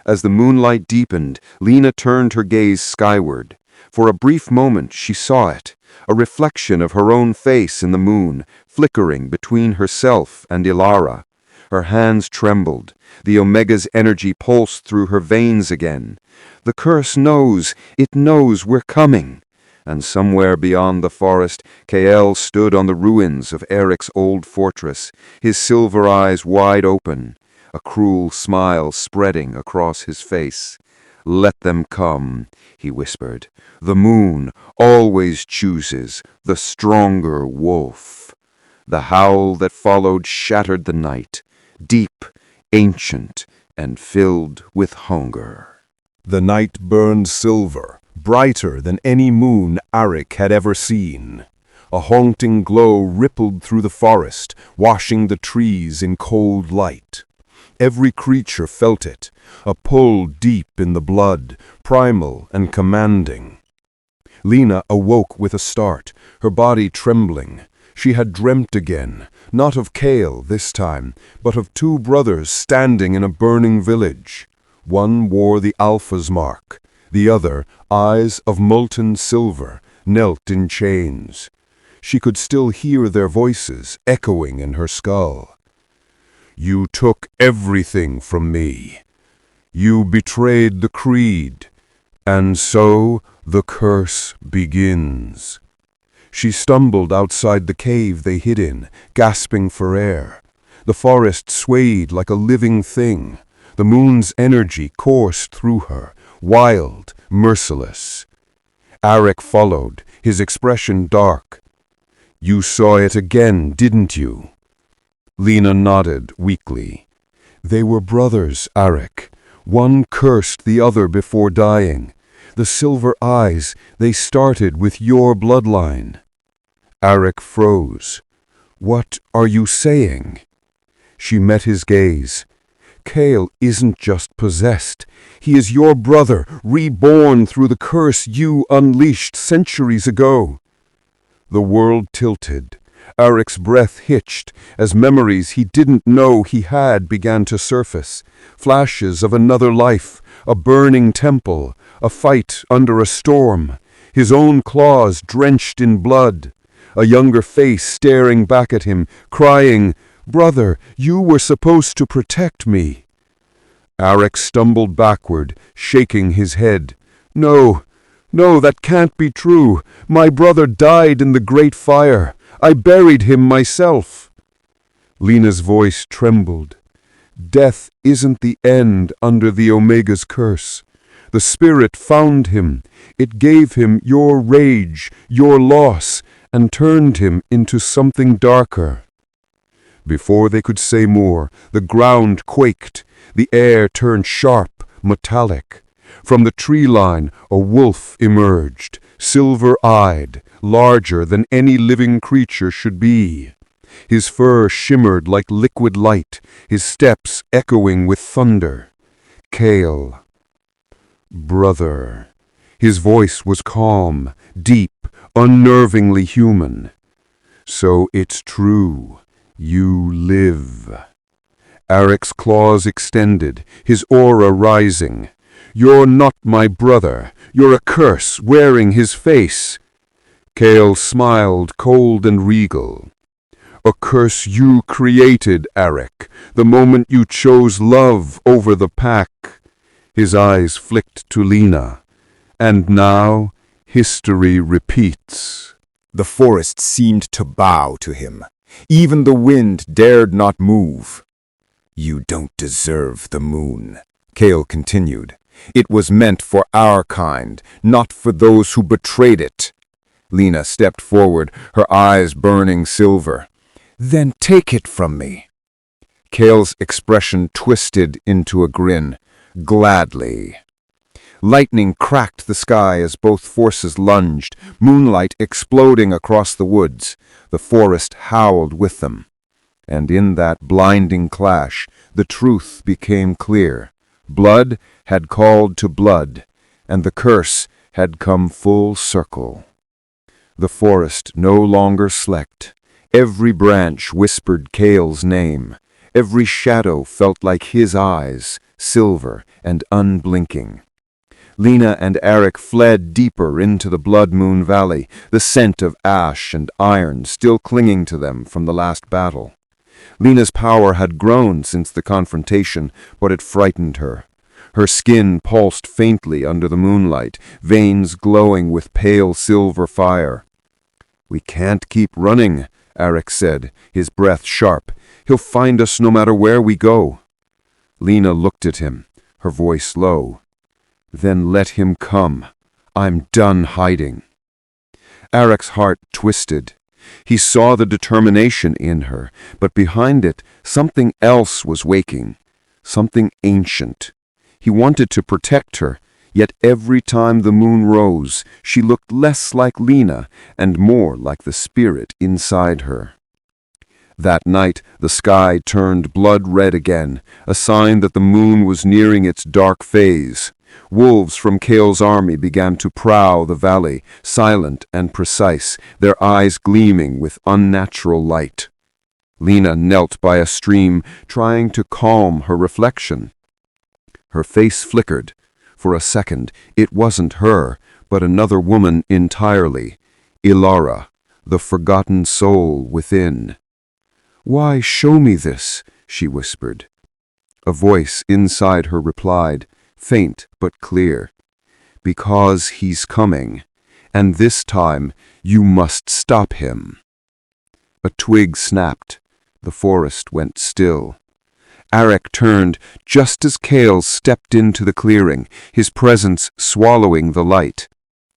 As the moonlight deepened, Lena turned her gaze skyward. For a brief moment she saw it, a reflection of her own face in the moon, flickering between herself and Elara. Her hands trembled. The Omega's energy pulsed through her veins again. "The curse knows, it knows we're coming." And somewhere beyond the forest, Kael stood on the ruins of Eric's old fortress, his silver eyes wide open, a cruel smile spreading across his face. "Let them come," he whispered. "The moon always chooses the stronger wolf." The howl that followed shattered the night, deep, ancient, and filled with hunger. The night burned silver, brighter than any moon Eric had ever seen. A haunting glow rippled through the forest, washing the trees in cold light. Every creature felt it, a pull deep in the blood, primal and commanding. Lina awoke with a start, her body trembling. She had dreamt again, not of Kale this time, but of two brothers standing in a burning village. One wore the Alpha's mark, the other, eyes of molten silver, knelt in chains. She could still hear their voices echoing in her skull. "You took everything from me. You betrayed the creed, and so the curse begins." She stumbled outside the cave they hid in, gasping for air. The forest swayed like a living thing. The moon's energy coursed through her, wild, merciless. Arik followed, his expression dark. "You saw it again, didn't you?" Lina nodded weakly. "They were brothers, Arik. One cursed the other before dying. The silver eyes, they started with your bloodline." Arik froze. "What are you saying?" She met his gaze. "Kale isn't just possessed. He is your brother, reborn through the curse you unleashed centuries ago." The world tilted. Arik's breath hitched as memories he didn't know he had began to surface. Flashes of another life, a burning temple, a fight under a storm, his own claws drenched in blood, a younger face staring back at him, crying, "Brother, you were supposed to protect me." Arik stumbled backward, shaking his head. No, that can't be true. My brother died in the great fire. I buried him myself." Lina's voice trembled. "Death isn't the end under the Omega's curse. The spirit found him. It gave him your rage, your loss, and turned him into something darker." Before they could say more, the ground quaked. The air turned sharp, metallic. From the tree line, a wolf emerged, silver-eyed, larger than any living creature should be. His fur shimmered like liquid light, his steps echoing with thunder. "Kale." "Brother." His voice was calm, deep, unnervingly human. "So it's true. You live." Arik's claws extended, his aura rising. "You're not my brother. You're a curse wearing his face." Kale smiled, cold and regal. "A curse you created, Arik, the moment you chose love over the pack." His eyes flicked to Lina. "And now, history repeats." The forest seemed to bow to him. Even the wind dared not move. "You don't deserve the moon," Kale continued. "It was meant for our kind, not for those who betrayed it." Lina stepped forward, her eyes burning silver. "Then take it from me." Kale's expression twisted into a grin. "Gladly." Lightning cracked the sky as both forces lunged, moonlight exploding across the woods. The forest howled with them. And in that blinding clash, the truth became clear. Blood had called to blood, and the curse had come full circle. The forest no longer slept. Every branch whispered Kale's name. Every shadow felt like his eyes, silver and unblinking. Lina and Arik fled deeper into the Blood Moon Valley, the scent of ash and iron still clinging to them from the last battle. Lina's power had grown since the confrontation, but it frightened her. Her skin pulsed faintly under the moonlight, veins glowing with pale silver fire. "We can't keep running," Arik said, his breath sharp. "He'll find us no matter where we go." Lina looked at him, her voice low. "Then let him come. I'm done hiding." Arik's heart twisted. He saw the determination in her, but behind it, something else was waking, something ancient. He wanted to protect her, yet every time the moon rose, she looked less like Lina and more like the spirit inside her. That night, the sky turned blood red again, a sign that the moon was nearing its dark phase. Wolves from Kale's army began to prowl the valley, silent and precise, their eyes gleaming with unnatural light. Lena knelt by a stream, trying to calm her reflection. Her face flickered. For a second, it wasn't her, but another woman entirely. Ilara, the forgotten soul within. "Why show me this?" she whispered. A voice inside her replied, faint but clear. "Because he's coming, and this time you must stop him." A twig snapped. The forest went still. Arik turned just as Kale stepped into the clearing, his presence swallowing the light.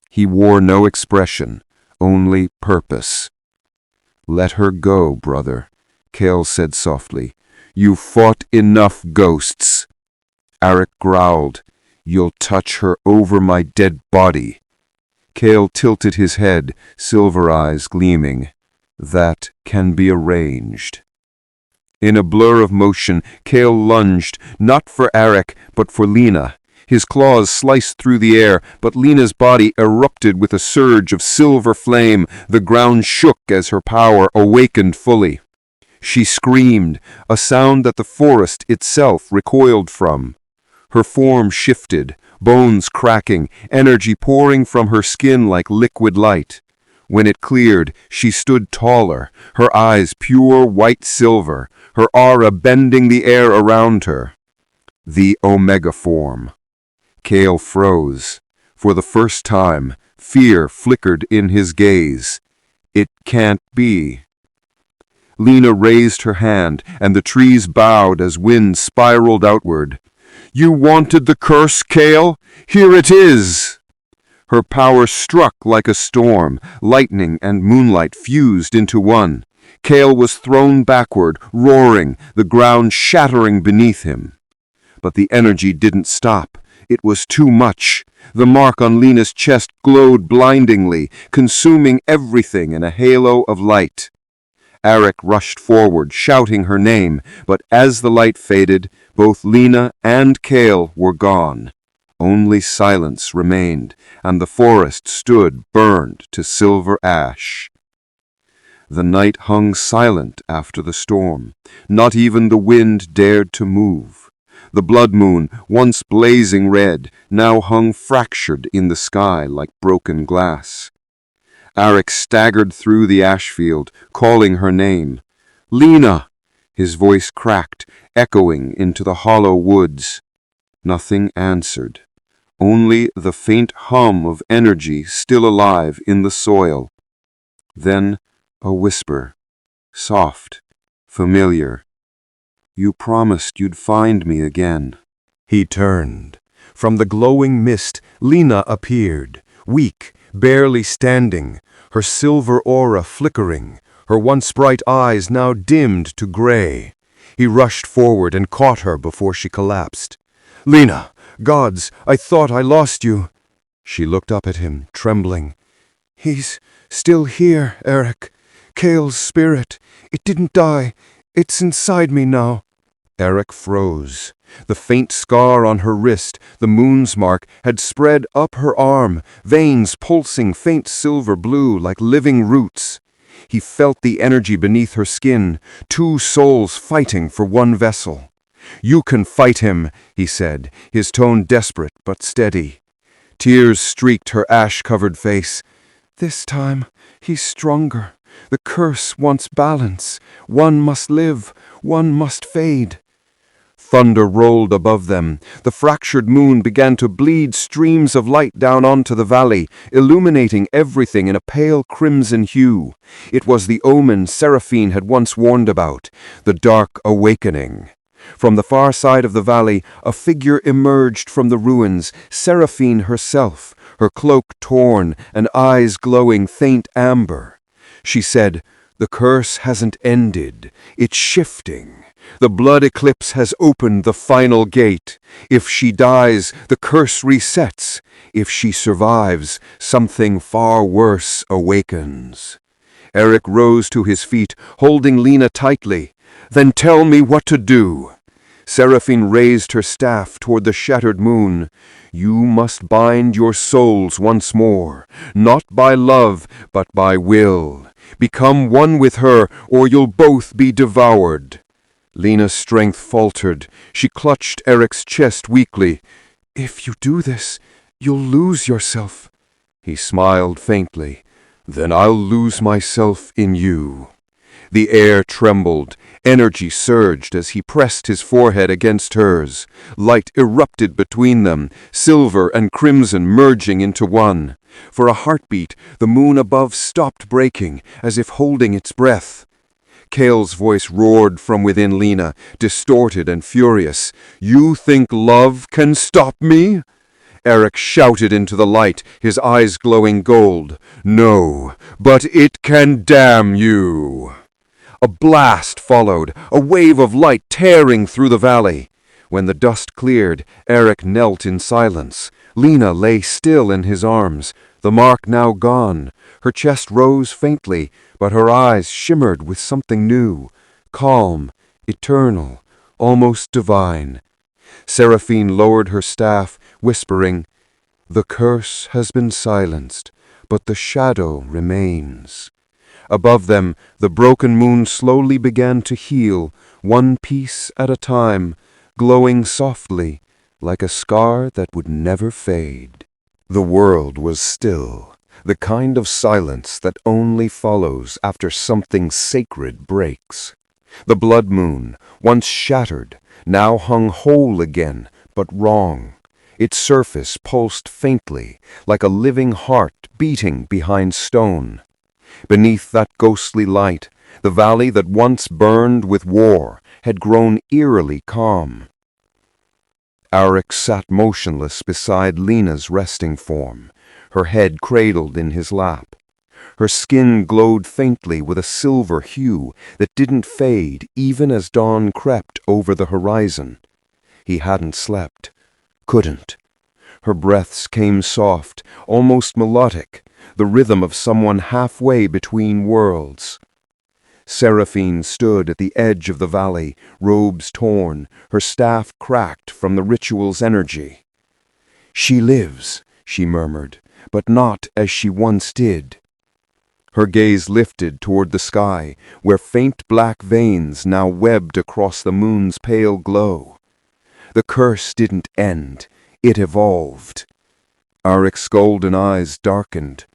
He wore no expression, only purpose. "Let her go, brother," Kale said softly. "You fought enough ghosts." Arik growled, "You'll touch her over my dead body." Kale tilted his head, silver eyes gleaming. "That can be arranged." In a blur of motion, Kale lunged, not for Arik, but for Lena. His claws sliced through the air, but Lena's body erupted with a surge of silver flame. The ground shook as her power awakened fully. She screamed, a sound that the forest itself recoiled from. Her form shifted, bones cracking, energy pouring from her skin like liquid light. When it cleared, she stood taller, her eyes pure white silver, her aura bending the air around her. The Omega form. Kale froze. For the first time, fear flickered in his gaze. It can't be. Lena raised her hand, and the trees bowed as wind spiraled outward. "You wanted the curse, Kale? Here it is!" Her power struck like a storm. Lightning and moonlight fused into one. Kale was thrown backward, roaring, the ground shattering beneath him. But the energy didn't stop. It was too much. The mark on Lena's chest glowed blindingly, consuming everything in a halo of light. Arik rushed forward, shouting her name, but as the light faded, both Lena and Kale were gone. Only silence remained, and the forest stood burned to silver ash. The night hung silent after the storm. Not even the wind dared to move. The blood moon, once blazing red, now hung fractured in the sky like broken glass. Arik staggered through the ash field, calling her name. "Lena!" His voice cracked, echoing into the hollow woods. Nothing answered. Only the faint hum of energy still alive in the soil. Then a whisper, soft, familiar. "You promised you'd find me again." He turned. From the glowing mist, Lena appeared, weak, barely standing, her silver aura flickering, her once bright eyes now dimmed to gray. He rushed forward and caught her before she collapsed. "Lena! Gods, I thought I lost you." She looked up at him, trembling. "He's still here, Arik. Kale's spirit. It didn't die. It's inside me now." Arik froze. The faint scar on her wrist, the moon's mark, had spread up her arm, veins pulsing faint silver blue like living roots. He felt the energy beneath her skin, two souls fighting for one vessel. "You can fight him," he said, his tone desperate but steady. Tears streaked her ash-covered face. "This time, he's stronger. The curse wants balance. One must live, one must fade." Thunder rolled above them. The fractured moon began to bleed streams of light down onto the valley, illuminating everything in a pale crimson hue. It was the omen Seraphine had once warned about, the dark awakening. From the far side of the valley, a figure emerged from the ruins, Seraphine herself, her cloak torn and eyes glowing faint amber. She said, "The curse hasn't ended. It's shifting. The blood eclipse has opened the final gate. If she dies, the curse resets. If she survives, something far worse awakens." Eric rose to his feet, holding Lena tightly. "Then tell me what to do." Seraphine raised her staff toward the shattered moon. "You must bind your souls once more, not by love, but by will. Become one with her, or you'll both be devoured." Lena's strength faltered. She clutched Eric's chest weakly. "If you do this, you'll lose yourself." He smiled faintly. "Then I'll lose myself in you." The air trembled. Energy surged as he pressed his forehead against hers. Light erupted between them, silver and crimson merging into one. For a heartbeat, the moon above stopped breaking, as if holding its breath. Cale's voice roared from within Lena, distorted and furious. "You think love can stop me?" Eric shouted into the light, his eyes glowing gold. "No, but it can damn you." A blast followed, a wave of light tearing through the valley. When the dust cleared, Eric knelt in silence. Lena lay still in his arms, the mark now gone. Her chest rose faintly, but her eyes shimmered with something new, calm, eternal, almost divine. Seraphine lowered her staff, whispering, "The curse has been silenced, but the shadow remains." Above them, the broken moon slowly began to heal, one piece at a time, glowing softly, like a scar that would never fade. The world was still, the kind of silence that only follows after something sacred breaks. The blood moon, once shattered, now hung whole again, but wrong. Its surface pulsed faintly, like a living heart beating behind stone. Beneath that ghostly light, the valley that once burned with war had grown eerily calm. Arik sat motionless beside Lena's resting form, her head cradled in his lap. Her skin glowed faintly with a silver hue that didn't fade even as dawn crept over the horizon. He hadn't slept. Couldn't. Her breaths came soft, almost melodic, the rhythm of someone halfway between worlds. Seraphine stood at the edge of the valley, robes torn, her staff cracked from the ritual's energy. "She lives," she murmured, "but not as she once did." Her gaze lifted toward the sky, where faint black veins now webbed across the moon's pale glow. The curse didn't end, it evolved. Arik's golden eyes darkened.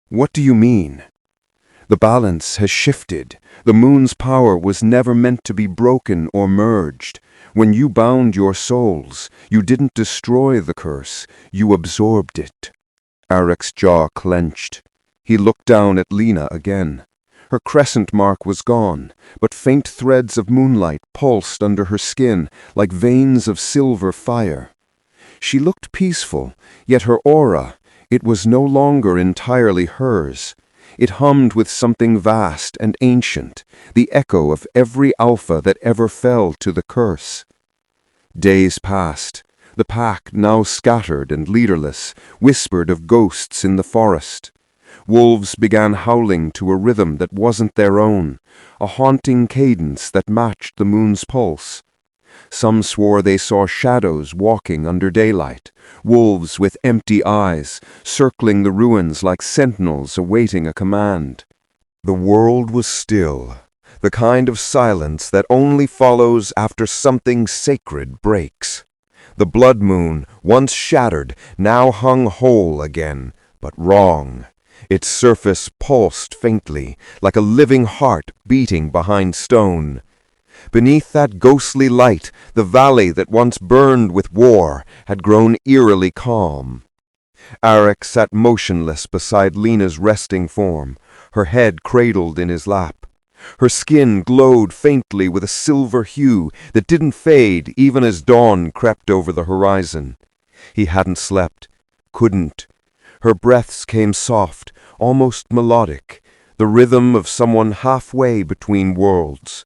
"What do you mean?" "The balance has shifted. The moon's power was never meant to be broken or merged. When you bound your souls, you didn't destroy the curse, you absorbed it." Arik's jaw clenched. He looked down at Lena again. Her crescent mark was gone, but faint threads of moonlight pulsed under her skin like veins of silver fire. She looked peaceful, yet her aura, it was no longer entirely hers. It hummed with something vast and ancient, the echo of every alpha that ever fell to the curse. Days passed. The pack, now scattered and leaderless, whispered of ghosts in the forest. Wolves began howling to a rhythm that wasn't their own, a haunting cadence that matched the moon's pulse. Some swore they saw shadows walking under daylight, wolves with empty eyes, circling the ruins like sentinels awaiting a command. The world was still, the kind of silence that only follows after something sacred breaks. The blood moon, once shattered, now hung whole again, but wrong. Its surface pulsed faintly, like a living heart beating behind stone. Beneath that ghostly light, the valley that once burned with war had grown eerily calm. Arik sat motionless beside Lena's resting form, her head cradled in his lap. Her skin glowed faintly with a silver hue that didn't fade even as dawn crept over the horizon. He hadn't slept, couldn't. Her breaths came soft, almost melodic, the rhythm of someone halfway between worlds.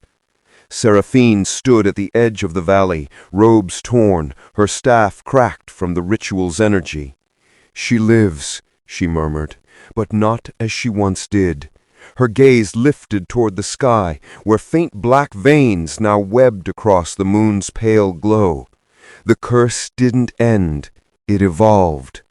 Seraphine stood at the edge of the valley, robes torn, her staff cracked from the ritual's energy. "She lives," she murmured, "but not as she once did. Her gaze lifted toward the sky, where faint black veins now webbed across the moon's pale glow. The curse didn't end, it evolved.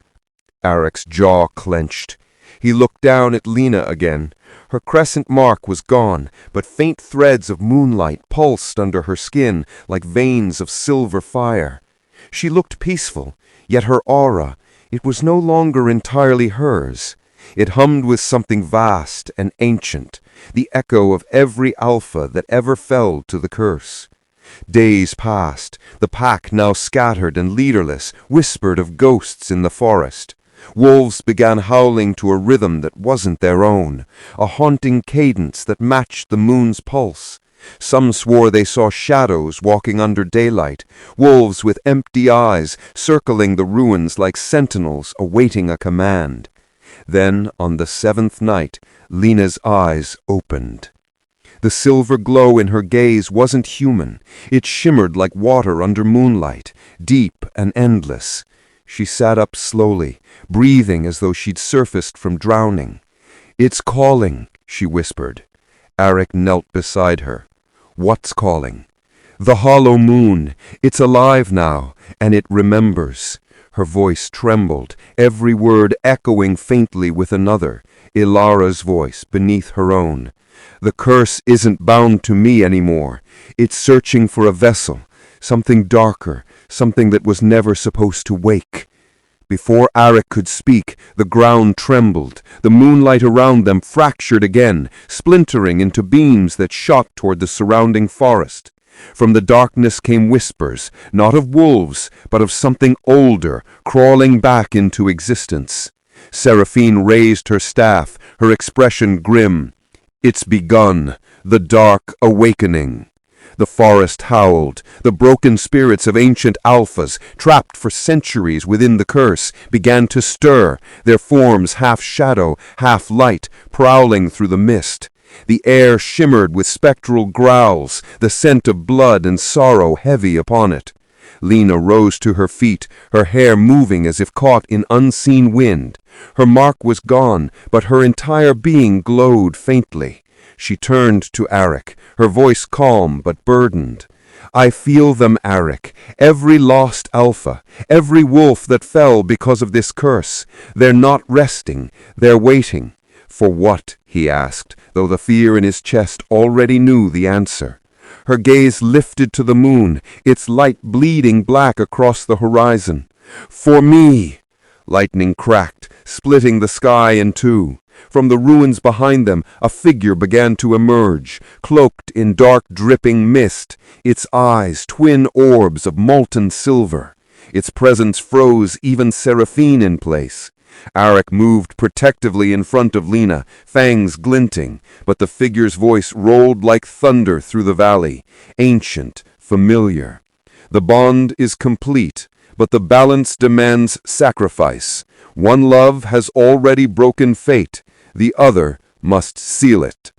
Arek's jaw clenched. He looked down at Lena again. Her crescent mark was gone, but faint threads of moonlight pulsed under her skin like veins of silver fire. She looked peaceful, yet her aura, it was no longer entirely hers. It hummed with something vast and ancient, the echo of every alpha that ever fell to the curse. Days passed. The pack, now scattered and leaderless, whispered of ghosts in the forest. Wolves began howling to a rhythm that wasn't their own, a haunting cadence that matched the moon's pulse. Some swore they saw shadows walking under daylight, wolves with empty eyes circling the ruins like sentinels awaiting a command. Then, on the seventh night, Lena's eyes opened. The silver glow in her gaze wasn't human. It shimmered like water under moonlight, deep and endless. She sat up slowly, breathing as though she'd surfaced from drowning. "It's calling," she whispered. Arek knelt beside her. "What's calling?" "The hollow moon. It's alive now, and it remembers." Her voice trembled, every word echoing faintly with another, Ilara's voice beneath her own. "The curse isn't bound to me anymore. It's searching for a vessel, something darker, something that was never supposed to wake." Before Arek could speak, the ground trembled. The moonlight around them fractured again, splintering into beams that shot toward the surrounding forest. From the darkness came whispers, not of wolves, but of something older, crawling back into existence. Seraphine raised her staff, her expression grim. "It's begun, the dark awakening." The forest howled. The broken spirits of ancient alphas, trapped for centuries within the curse, began to stir, their forms half shadow, half light, prowling through the mist. The air shimmered with spectral growls, the scent of blood and sorrow heavy upon it. Lena rose to her feet, her hair moving as if caught in unseen wind. Her mark was gone, but her entire being glowed faintly. She turned to Arek, her voice calm but burdened. "I feel them, Arek, every lost alpha, every wolf that fell because of this curse. They're not resting, they're waiting." "For what?" he asked, though the fear in his chest already knew the answer. Her gaze lifted to the moon, its light bleeding black across the horizon. "For me!" Lightning cracked, splitting the sky in two. From the ruins behind them, a figure began to emerge, cloaked in dark dripping mist, its eyes twin orbs of molten silver. Its presence froze even Seraphine in place. Arek moved protectively in front of Lena, fangs glinting, but the figure's voice rolled like thunder through the valley, ancient, familiar. "The bond is complete, but the balance demands sacrifice. One love has already broken fate, the other must seal it."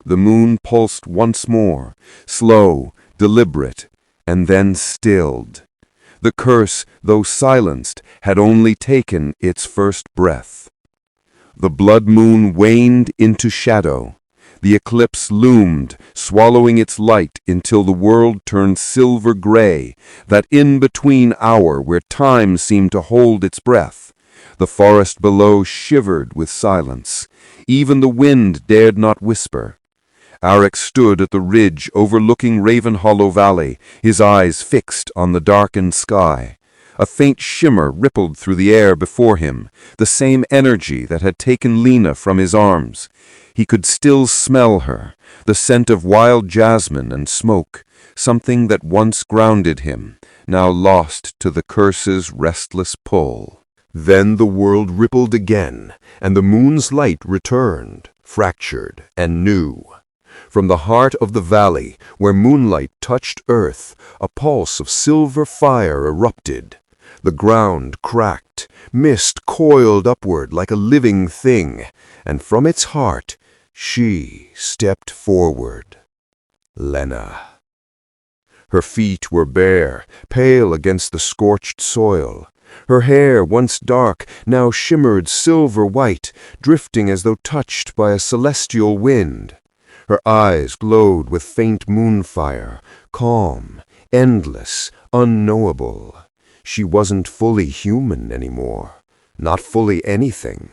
The moon pulsed once more, slow, deliberate, and then stilled. The curse, though silenced, had only taken its first breath. The blood moon waned into shadow. The eclipse loomed, swallowing its light until the world turned silver gray, that in-between hour where time seemed to hold its breath. The forest below shivered with silence. Even the wind dared not whisper. Arek stood at the ridge overlooking Ravenhollow Valley, his eyes fixed on the darkened sky. A faint shimmer rippled through the air before him, the same energy that had taken Lena from his arms. He could still smell her, the scent of wild jasmine and smoke, something that once grounded him, now lost to the curse's restless pull. Then the world rippled again, and the moon's light returned, fractured and new. From the heart of the valley, where moonlight touched earth, a pulse of silver fire erupted. The ground cracked, mist coiled upward like a living thing, and from its heart she stepped forward. Lena. Her feet were bare, pale against the scorched soil. Her hair, once dark, now shimmered silver-white, drifting as though touched by a celestial wind. Her eyes glowed with faint moonfire, calm, endless, unknowable. She wasn't fully human anymore, not fully anything.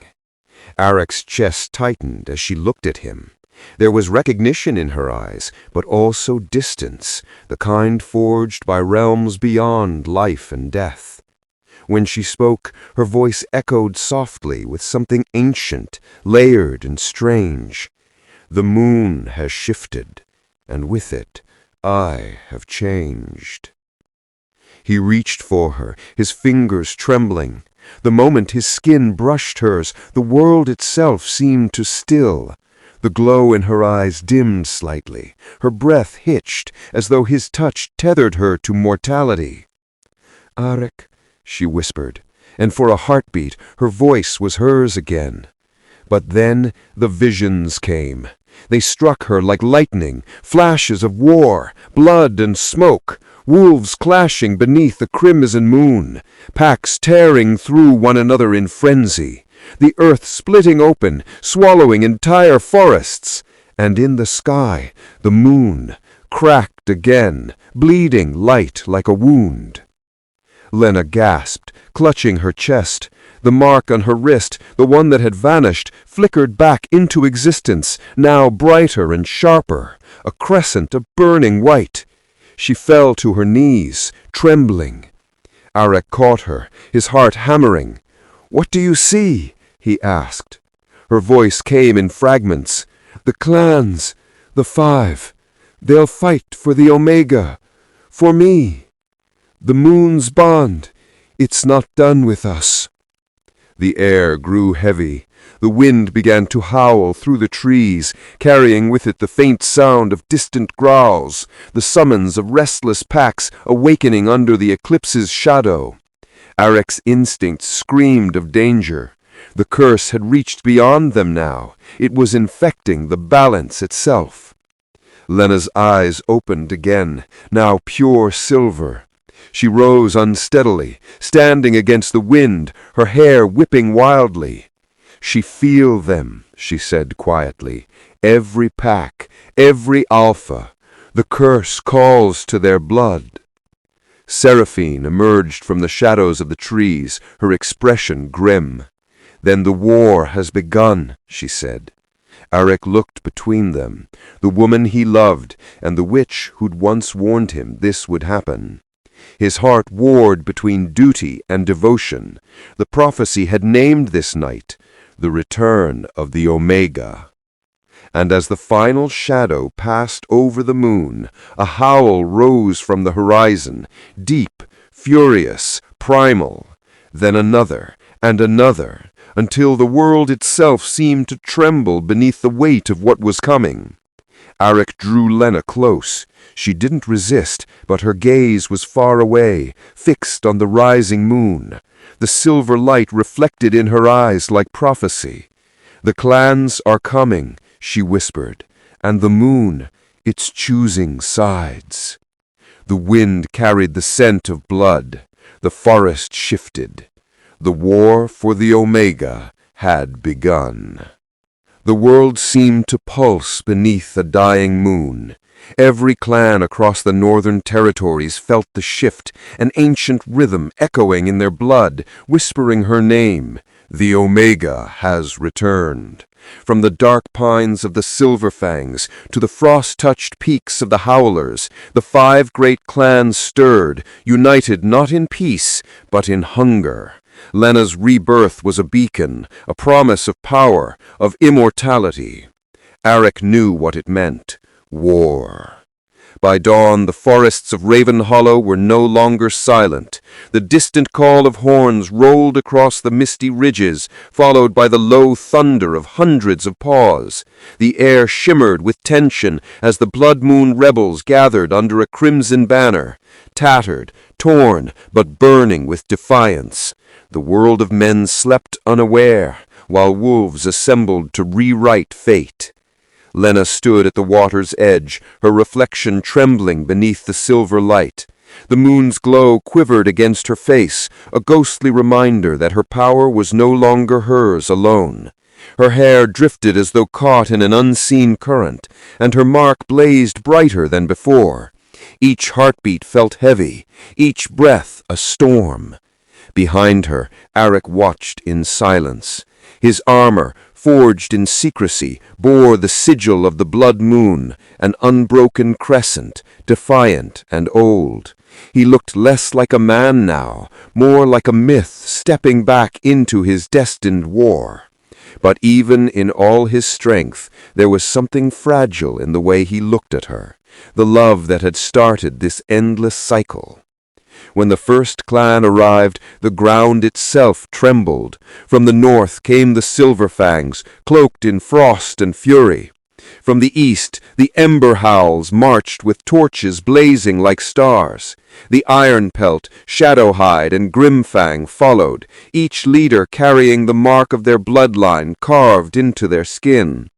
Arek's chest tightened as she looked at him. There was recognition in her eyes, but also distance, the kind forged by realms beyond life and death. When she spoke, her voice echoed softly with something ancient, layered and strange. The moon has shifted, and with it, I have changed. He reached for her, his fingers trembling. The moment his skin brushed hers, the world itself seemed to still. The glow in her eyes dimmed slightly. Her breath hitched, as though his touch tethered her to mortality. "Arek," she whispered, and for a heartbeat her voice was hers again. But then the visions came. They struck her like lightning, flashes of war, blood and smoke, wolves clashing beneath the crimson moon, packs tearing through one another in frenzy, the earth splitting open, swallowing entire forests, and in the sky the moon, cracked again, bleeding light like a wound. Lena gasped, clutching her chest. The mark on her wrist, the one that had vanished, flickered back into existence, now brighter and sharper, a crescent of burning white. She fell to her knees, trembling. Arek caught her, his heart hammering. "What do you see?" he asked. Her voice came in fragments. "The clans, the 5, they'll fight for the Omega, for me. The moon's bond, it's not done with us." The air grew heavy. The wind began to howl through the trees, carrying with it the faint sound of distant growls, the summons of restless packs awakening under the eclipse's shadow. Arek's instincts screamed of danger. The curse had reached beyond them now. It was infecting the balance itself. Lena's eyes opened again, now pure silver. She rose unsteadily, standing against the wind, her hair whipping wildly. "She feel them," she said quietly. "Every pack, every alpha. The curse calls to their blood." Seraphine emerged from the shadows of the trees, her expression grim. "Then the war has begun," she said. Arek looked between them, the woman he loved and the witch who'd once warned him this would happen. His heart warred between duty and devotion. The prophecy had named this night the return of the Omega. And as the final shadow passed over the moon, a howl rose from the horizon, deep, furious, primal. Then another and another, until the world itself seemed to tremble beneath the weight of what was coming. Arek drew Lena close. She didn't resist, but her gaze was far away, fixed on the rising moon. The silver light reflected in her eyes like prophecy. "The clans are coming," she whispered, "and the moon, it's choosing sides." The wind carried the scent of blood. The forest shifted. The war for the Omega had begun. The world seemed to pulse beneath a dying moon. Every clan across the northern territories felt the shift, an ancient rhythm echoing in their blood, whispering her name. The Omega has returned. From the dark pines of the Silverfangs to the frost-touched peaks of the Howlers, the 5 great clans stirred, united not in peace, but in hunger. Lena's rebirth was a beacon, a promise of power, of immortality. Arek knew what it meant. War. By dawn, the forests of Raven Hollow were no longer silent. The distant call of horns rolled across the misty ridges, followed by the low thunder of hundreds of paws. The air shimmered with tension as the Blood Moon rebels gathered under a crimson banner, tattered, torn, but burning with defiance. The world of men slept unaware, while wolves assembled to rewrite fate. Lena stood at the water's edge, her reflection trembling beneath the silver light. The moon's glow quivered against her face, a ghostly reminder that her power was no longer hers alone. Her hair drifted as though caught in an unseen current, and her mark blazed brighter than before. Each heartbeat felt heavy, each breath a storm. Behind her, Arik watched in silence. His armor, forged in secrecy, bore the sigil of the blood moon, an unbroken crescent, defiant and old. He looked less like a man now, more like a myth stepping back into his destined war. But even in all his strength, there was something fragile in the way he looked at her, the love that had started this endless cycle. When the first clan arrived, the ground itself trembled. From the north came the Silverfangs, cloaked in frost and fury. From the east, the Ember Howls marched with torches blazing like stars. The Ironpelt, Shadowhide, and Grimfang followed, each leader carrying the mark of their bloodline carved into their skin.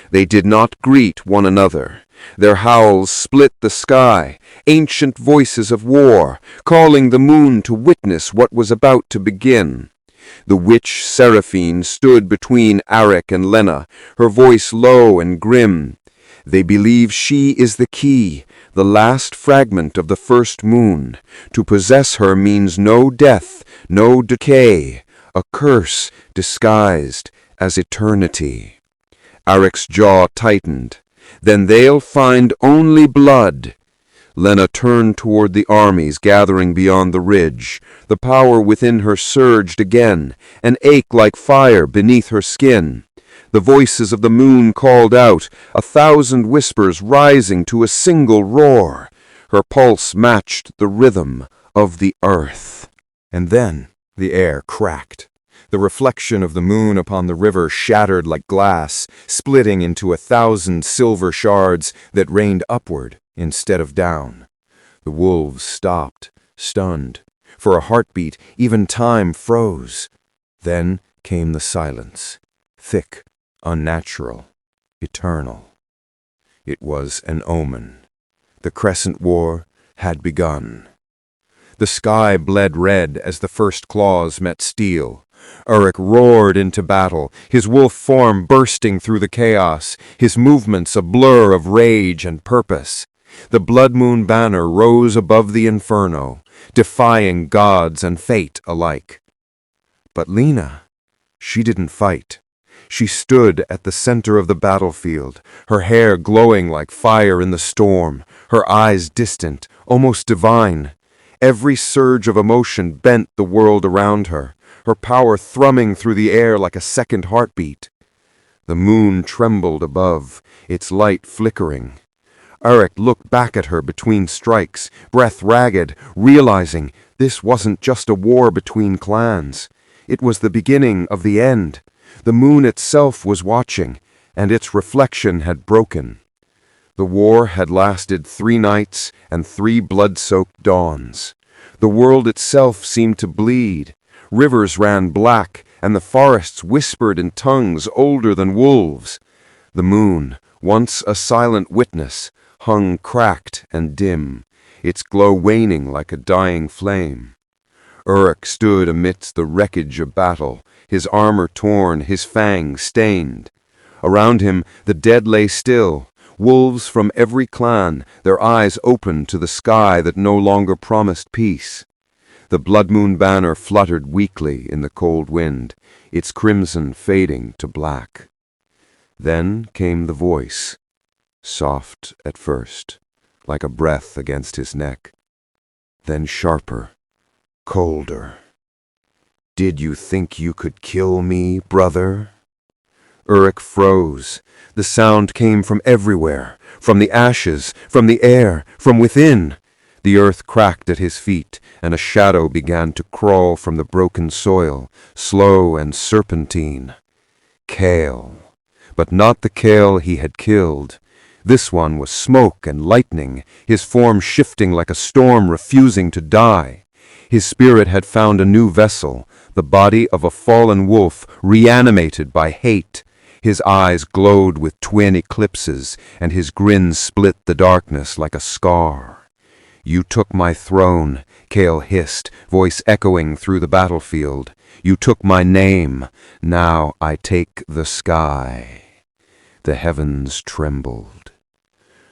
They did not greet one another. Their howls split the sky, ancient voices of war, calling the moon to witness what was about to begin. The witch Seraphine stood between Arik and Lena, her voice low and grim. They believe she is the key, the last fragment of the first moon. To possess her means no death, no decay, a curse disguised as eternity. Arik's jaw tightened. Then they'll find only blood. Lena turned toward the armies gathering beyond the ridge. The power within her surged again, an ache like fire beneath her skin. The voices of the moon called out, 1,000 whispers rising to a single roar. Her pulse matched the rhythm of the earth. And then the air cracked. The reflection of the moon upon the river shattered like glass, splitting into 1,000 silver shards that rained upward instead of down. The wolves stopped, stunned. For a heartbeat, even time froze. Then came the silence, thick, unnatural, eternal. It was an omen. The Crescent War had begun. The sky bled red as the first claws met steel. Uruk roared into battle, his wolf form bursting through the chaos, his movements a blur of rage and purpose. The blood moon banner rose above the inferno, defying gods and fate alike. But Lena, she didn't fight. She stood at the center of the battlefield, her hair glowing like fire in the storm, her eyes distant, almost divine. Every surge of emotion bent the world around her, her power thrumming through the air like a second heartbeat. The moon trembled above, its light flickering. Uruk looked back at her between strikes, breath ragged, realizing this wasn't just a war between clans. It was the beginning of the end. The moon itself was watching, and its reflection had broken. The war had lasted 3 nights and 3 blood-soaked dawns. The world itself seemed to bleed. Rivers ran black, and the forests whispered in tongues older than wolves. The moon, once a silent witness, hung cracked and dim, its glow waning like a dying flame. Uruk stood amidst the wreckage of battle, his armor torn, his fangs stained. Around him the dead lay still, wolves from every clan, their eyes open to the sky that no longer promised peace. The blood moon banner fluttered weakly in the cold wind, its crimson fading to black. Then came the voice, soft at first, like a breath against his neck, then sharper, colder. "Did you think you could kill me, brother?" Uruk froze. The sound came from everywhere, from the ashes, from the air, from within. The earth cracked at his feet, and a shadow began to crawl from the broken soil, slow and serpentine. Kale. But not the Kale he had killed. This one was smoke and lightning, his form shifting like a storm refusing to die. His spirit had found a new vessel, the body of a fallen wolf reanimated by hate. His eyes glowed with twin eclipses, and his grin split the darkness like a scar. You took my throne, Kale hissed, voice echoing through the battlefield. You took my name, now I take the sky. The heavens trembled.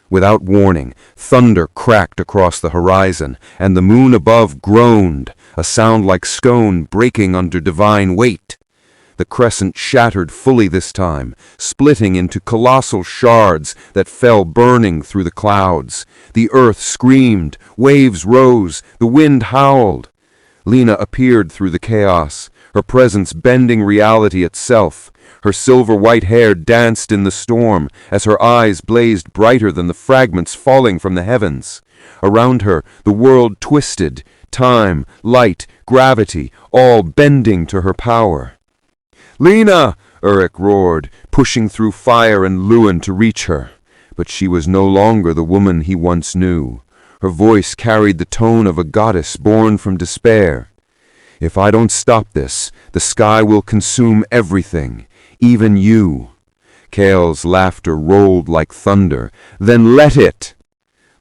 Without warning, thunder cracked across the horizon, and the moon above groaned, a sound like stone breaking under divine weight. The crescent shattered fully this time, splitting into colossal shards that fell burning through the clouds. The earth screamed, waves rose, the wind howled. Lena appeared through the chaos, her presence bending reality itself. Her silver-white hair danced in the storm as her eyes blazed brighter than the fragments falling from the heavens. Around her, the world twisted, time, light, gravity, all bending to her power. "Lena!" Uruk roared, pushing through fire and Lewin to reach her. But she was no longer the woman he once knew. Her voice carried the tone of a goddess born from despair. "If I don't stop this, the sky will consume everything, even you." Kale's laughter rolled like thunder. "Then let it!"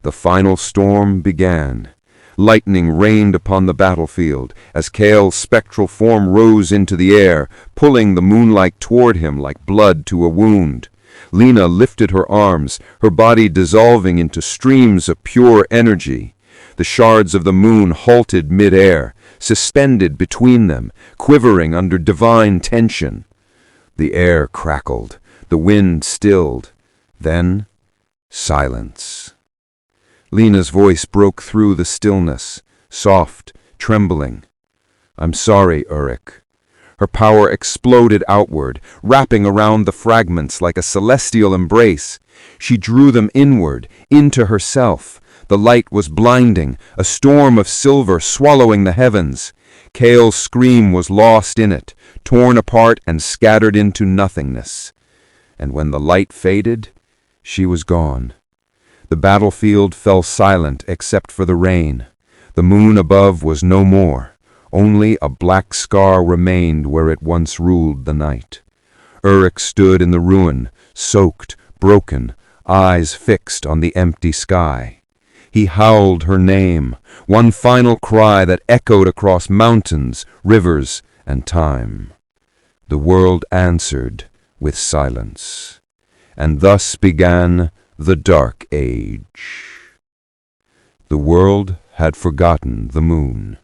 The final storm began. Lightning rained upon the battlefield as Kale's spectral form rose into the air, pulling the moonlight toward him like blood to a wound. Lena lifted her arms, her body dissolving into streams of pure energy. The shards of the moon halted mid-air, suspended between them, quivering under divine tension. The air crackled, the wind stilled. Then, silence. Lena's voice broke through the stillness, soft, trembling. "I'm sorry, Uruk." Her power exploded outward, wrapping around the fragments like a celestial embrace. She drew them inward, into herself. The light was blinding, a storm of silver swallowing the heavens. Kale's scream was lost in it, torn apart and scattered into nothingness. And when the light faded, she was gone. The battlefield fell silent except for the rain. The moon above was no more. Only a black scar remained where it once ruled the night. Uruk stood in the ruin, soaked, broken, eyes fixed on the empty sky. He howled her name, one final cry that echoed across mountains, rivers, and time. The world answered with silence. And thus began the Dark Age. The world had forgotten the moon.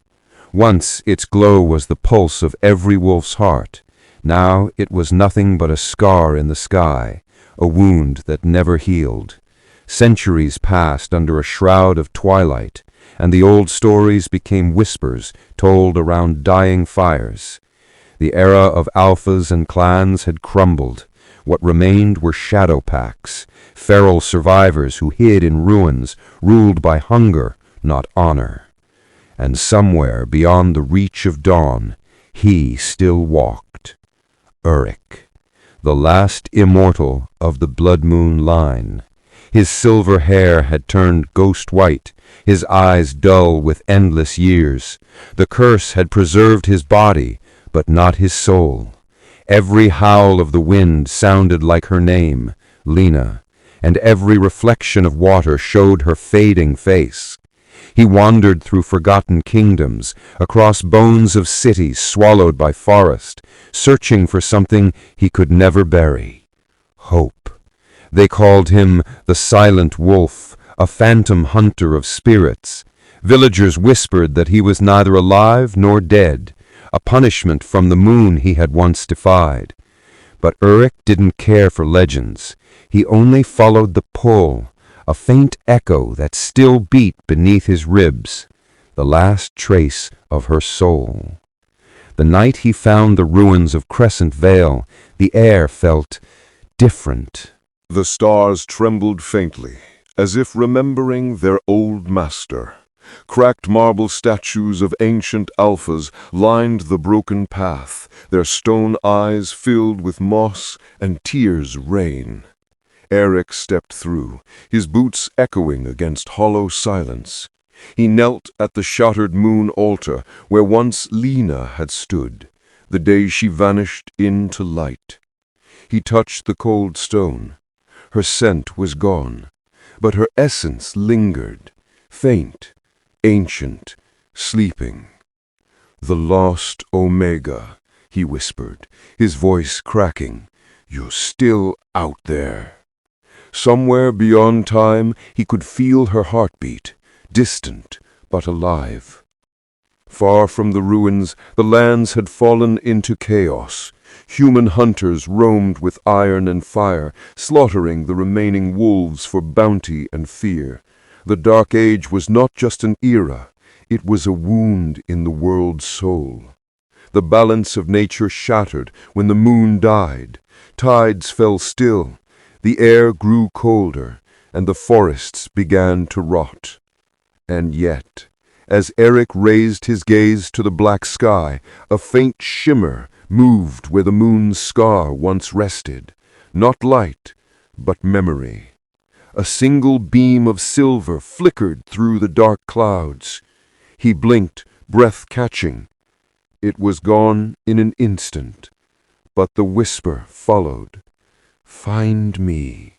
Once its glow was the pulse of every wolf's heart. Now it was nothing but a scar in the sky, a wound that never healed. Centuries passed under a shroud of twilight, and the old stories became whispers told around dying fires. The era of alphas and clans had crumbled. What remained were shadow packs, feral survivors who hid in ruins, ruled by hunger, not honor. And somewhere beyond the reach of dawn, he still walked. Uruk, the last immortal of the Blood Moon line. His silver hair had turned ghost white, his eyes dull with endless years. The curse had preserved his body, but not his soul. Every howl of the wind sounded like her name, Lena, and every reflection of water showed her fading face. He wandered through forgotten kingdoms, across bones of cities swallowed by forest, searching for something he could never bury. Hope. They called him the Silent Wolf, a phantom hunter of spirits. Villagers whispered that he was neither alive nor dead, a punishment from the moon he had once defied. But Uruk didn't care for legends. He only followed the pull, a faint echo that still beat beneath his ribs, the last trace of her soul. The night he found the ruins of Crescent Vale, the air felt different. The stars trembled faintly, as if remembering their old master. Cracked marble statues of ancient alphas lined the broken path, their stone eyes filled with moss and tears rain. Eric stepped through, his boots echoing against hollow silence. He knelt at the shattered moon altar where once Lena had stood, the day she vanished into light. He touched the cold stone. Her scent was gone, but her essence lingered, faint, ancient, sleeping. "The lost Omega," he whispered, his voice cracking. "You're still out there." Somewhere beyond time, he could feel her heartbeat, distant but alive. Far from the ruins, the lands had fallen into chaos. Human hunters roamed with iron and fire, slaughtering the remaining wolves for bounty and fear. The Dark Age was not just an era, it was a wound in the world's soul. The balance of nature shattered when the moon died. Tides fell still, the air grew colder, and the forests began to rot. And yet, as Eric raised his gaze to the black sky, a faint shimmer moved where the moon's scar once rested. Not light, but memory. A single beam of silver flickered through the dark clouds. He blinked, breath catching. It was gone in an instant, but the whisper followed. "Find me."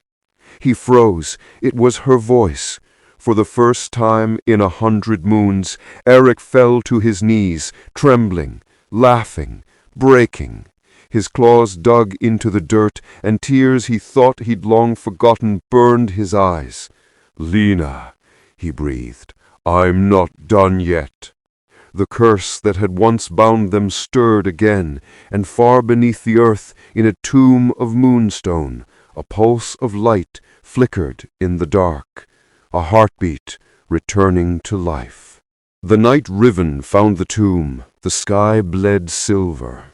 He froze. It was her voice. For the first time in 100 moons, Eric fell to his knees, trembling, laughing, breaking. His claws dug into the dirt, and tears he thought he'd long forgotten burned his eyes. "Lena," he breathed, "I'm not done yet." The curse that had once bound them stirred again, and far beneath the earth, in a tomb of moonstone, a pulse of light flickered in the dark, a heartbeat returning to life. The night Riven found the tomb, the sky bled silver.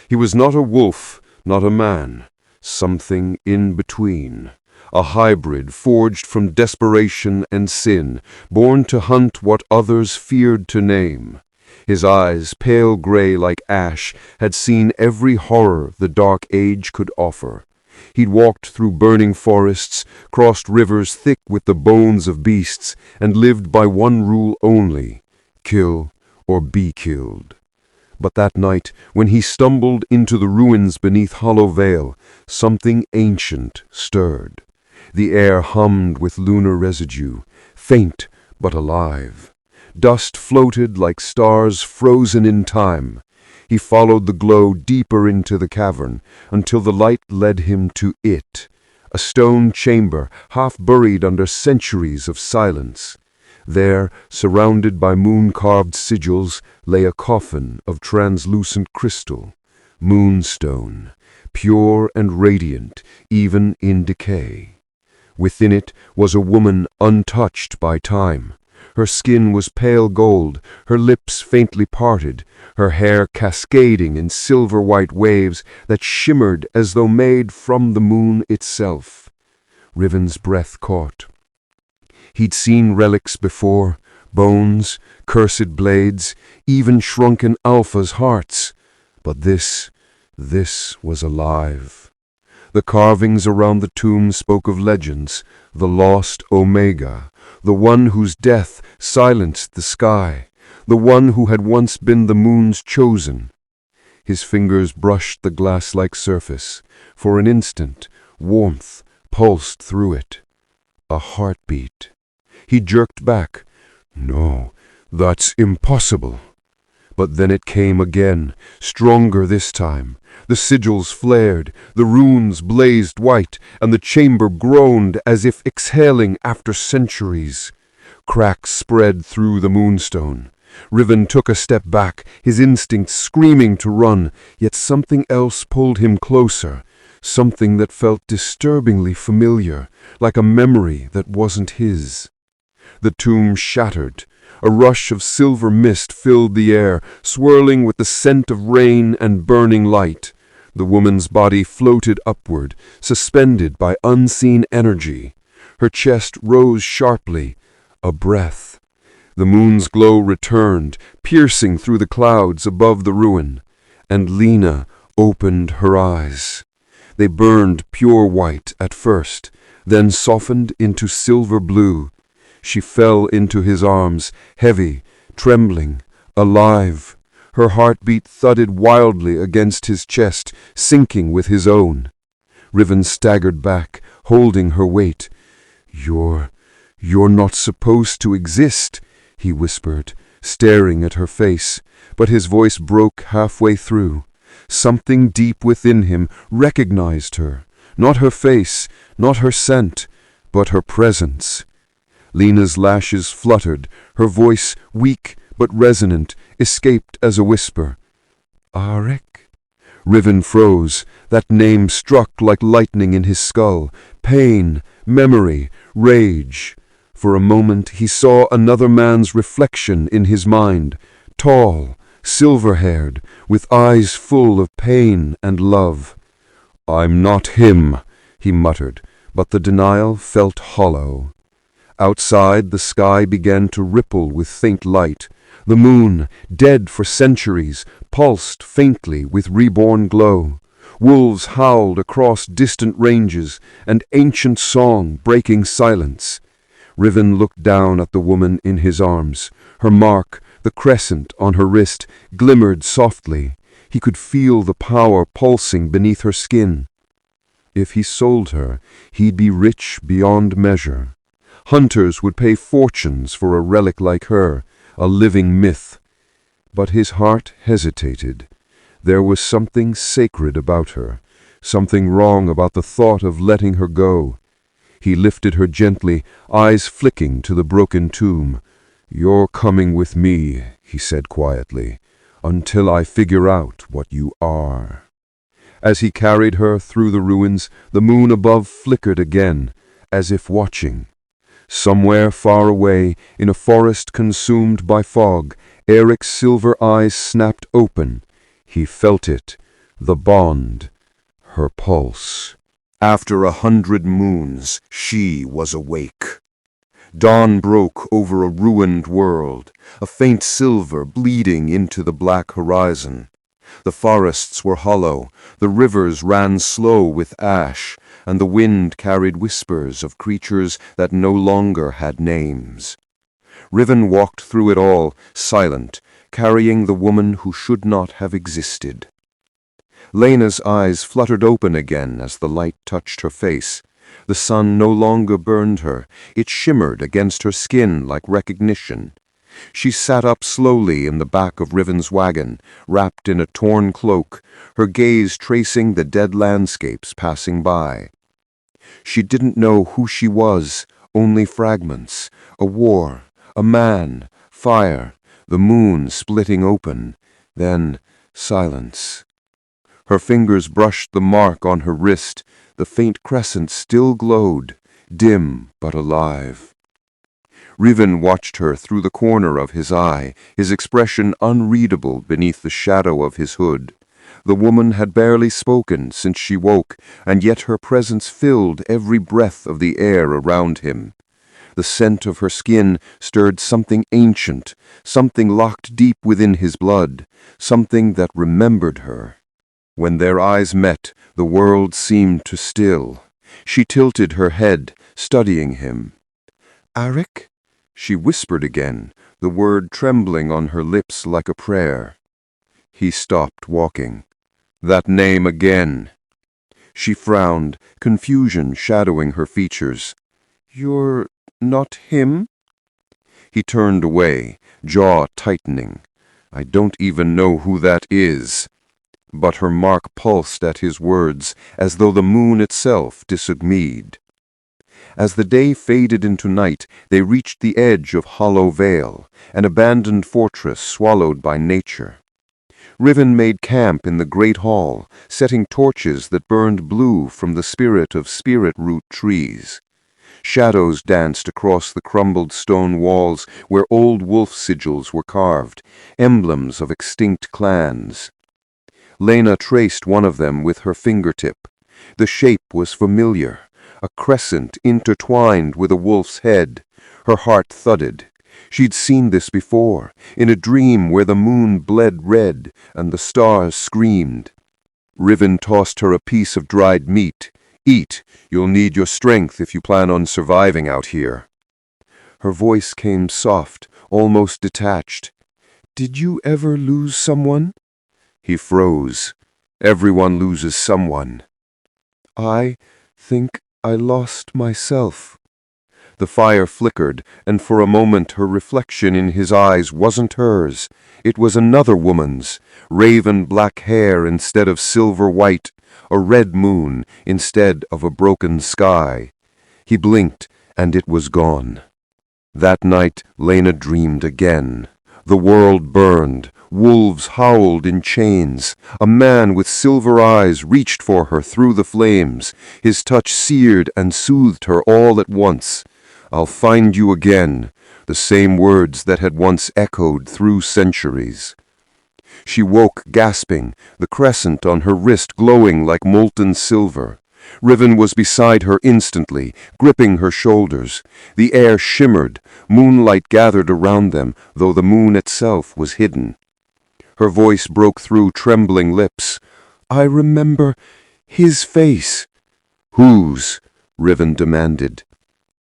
He was not a wolf, not a man, something in between. A hybrid forged from desperation and sin, born to hunt what others feared to name. His eyes, pale gray like ash, had seen every horror the Dark Age could offer. He'd walked through burning forests, crossed rivers thick with the bones of beasts, and lived by one rule only: kill or be killed. But that night, when he stumbled into the ruins beneath Hollow Vale, something ancient stirred. The air hummed with lunar residue, faint but alive. Dust floated like stars frozen in time. He followed the glow deeper into the cavern, until the light led him to it, a stone chamber half buried under centuries of silence. There, surrounded by moon-carved sigils, lay a coffin of translucent crystal, moonstone, pure and radiant, even in decay. Within it was a woman untouched by time. Her skin was pale gold, her lips faintly parted, her hair cascading in silver-white waves that shimmered as though made from the moon itself. Riven's breath caught. He'd seen relics before, bones, cursed blades, even shrunken alphas' hearts. But this was alive. The carvings around the tomb spoke of legends, the lost Omega, the one whose death silenced the sky, the one who had once been the moon's chosen. His fingers brushed the glass-like surface. For an instant, warmth pulsed through it. A heartbeat. He jerked back. "No, that's impossible." But then it came again, stronger this time. The sigils flared, the runes blazed white, and the chamber groaned as if exhaling after centuries. Cracks spread through the moonstone. Riven took a step back, his instincts screaming to run, yet something else pulled him closer, something that felt disturbingly familiar, like a memory that wasn't his. The tomb shattered. A rush of silver mist filled the air, swirling with the scent of rain and burning light. The woman's body floated upward, suspended by unseen energy. Her chest rose sharply, a breath. The moon's glow returned, piercing through the clouds above the ruin, and Lena opened her eyes. They burned pure white at first, then softened into silver blue. She fell into his arms, heavy, trembling, alive. Her heartbeat thudded wildly against his chest, sinking with his own. Riven staggered back, holding her weight. You're not supposed to exist," he whispered, staring at her face, but his voice broke halfway through. Something deep within him recognized her, not her face, not her scent, but her presence. Lena's lashes fluttered, her voice, weak but resonant, escaped as a whisper. Arik? Riven froze. That name struck like lightning in his skull. Pain, memory, rage. For a moment he saw another man's reflection in his mind, tall, silver-haired, with eyes full of pain and love. I'm not him, he muttered, but the denial felt hollow. Outside, the sky began to ripple with faint light. The moon, dead for centuries, pulsed faintly with reborn glow. Wolves howled across distant ranges, an ancient song breaking silence. Riven looked down at the woman in his arms. Her mark, the crescent on her wrist, glimmered softly. He could feel the power pulsing beneath her skin. If he sold her, he'd be rich beyond measure. Hunters would pay fortunes for a relic like her, a living myth. But his heart hesitated. There was something sacred about her, something wrong about the thought of letting her go. He lifted her gently, eyes flicking to the broken tomb. You're coming with me, he said quietly, until I figure out what you are. As he carried her through the ruins, the moon above flickered again, as if watching. Somewhere far away, in a forest consumed by fog, Eric's silver eyes snapped open. He felt it, the bond, her pulse. After 100 moons, she was awake. Dawn broke over a ruined world, a faint silver bleeding into the black horizon. The forests were hollow, the rivers ran slow with ash, and the wind carried whispers of creatures that no longer had names. Riven walked through it all, silent, carrying the woman who should not have existed. Lena's eyes fluttered open again as the light touched her face. The sun no longer burned her. It shimmered against her skin like recognition. She sat up slowly in the back of Riven's wagon, wrapped in a torn cloak, her gaze tracing the dead landscapes passing by. She didn't know who she was, only fragments, a war, a man, fire, the moon splitting open, then silence. Her fingers brushed the mark on her wrist. The faint crescent still glowed, dim but alive. Riven watched her through the corner of his eye, his expression unreadable beneath the shadow of his hood. The woman had barely spoken since she woke, and yet her presence filled every breath of the air around him. The scent of her skin stirred something ancient, something locked deep within his blood, something that remembered her. When their eyes met, the world seemed to still. She tilted her head, studying him. Arik? She whispered again, the word trembling on her lips like a prayer. He stopped walking. That name again. She frowned, confusion shadowing her features. You're not him? He turned away, jaw tightening. I don't even know who that is. But her mark pulsed at his words, as though the moon itself disagreed. As the day faded into night, they reached the edge of Hollow Vale, an abandoned fortress swallowed by nature. Riven made camp in the great hall, setting torches that burned blue from the spirit of spirit-root trees. Shadows danced across the crumbled stone walls where old wolf sigils were carved, emblems of extinct clans. Lena traced one of them with her fingertip. The shape was familiar, a crescent intertwined with a wolf's head. Her heart thudded. She'd seen this before, in a dream where the moon bled red and the stars screamed. Riven tossed her a piece of dried meat. Eat, you'll need your strength if you plan on surviving out here. Her voice came soft, almost detached. Did you ever lose someone? He froze. Everyone loses someone. I think I lost myself. The fire flickered, and for a moment her reflection in his eyes wasn't hers. It was another woman's, raven black hair instead of silver white, a red moon instead of a broken sky. He blinked, and it was gone. That night Lena dreamed again. The world burned. Wolves howled in chains. A man with silver eyes reached for her through the flames. His touch seared and soothed her all at once. "I'll find you again," the same words that had once echoed through centuries. She woke gasping, the crescent on her wrist glowing like molten silver. Riven was beside her instantly, gripping her shoulders. The air shimmered, moonlight gathered around them, though the moon itself was hidden. Her voice broke through trembling lips. "I remember his face." "Whose?" Riven demanded.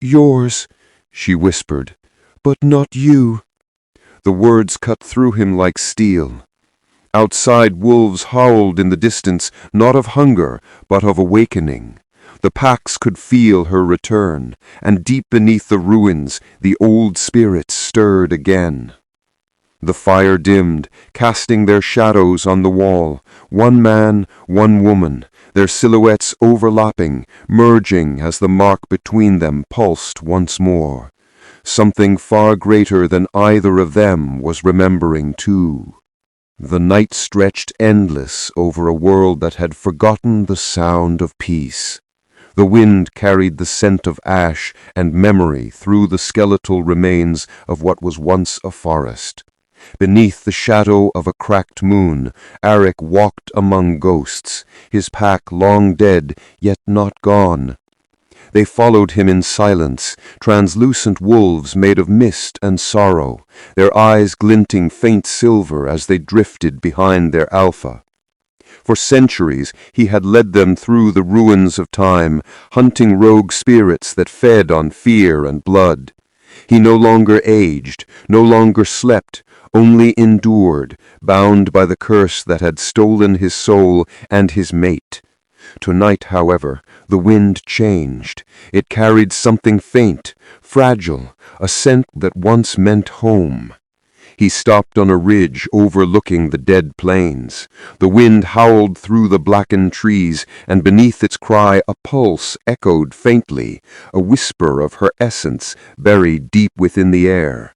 "Yours," she whispered, "but not you." The words cut through him like steel. Outside, wolves howled in the distance, not of hunger, but of awakening. The packs could feel her return, and deep beneath the ruins, the old spirits stirred again. The fire dimmed, casting their shadows on the wall. One man, one woman, their silhouettes overlapping, merging as the mark between them pulsed once more. Something far greater than either of them was remembering too. The night stretched endless over a world that had forgotten the sound of peace. The wind carried the scent of ash and memory through the skeletal remains of what was once a forest. Beneath the shadow of a cracked moon, Arik walked among ghosts, his pack long dead, yet not gone. They followed him in silence, translucent wolves made of mist and sorrow, their eyes glinting faint silver as they drifted behind their alpha. For centuries he had led them through the ruins of time, hunting rogue spirits that fed on fear and blood. He no longer aged, no longer slept, only endured, bound by the curse that had stolen his soul and his mate. Tonight, however, the wind changed. It carried something faint, fragile, a scent that once meant home. He stopped on a ridge overlooking the dead plains. The wind howled through the blackened trees, and beneath its cry a pulse echoed faintly, a whisper of her essence buried deep within the air.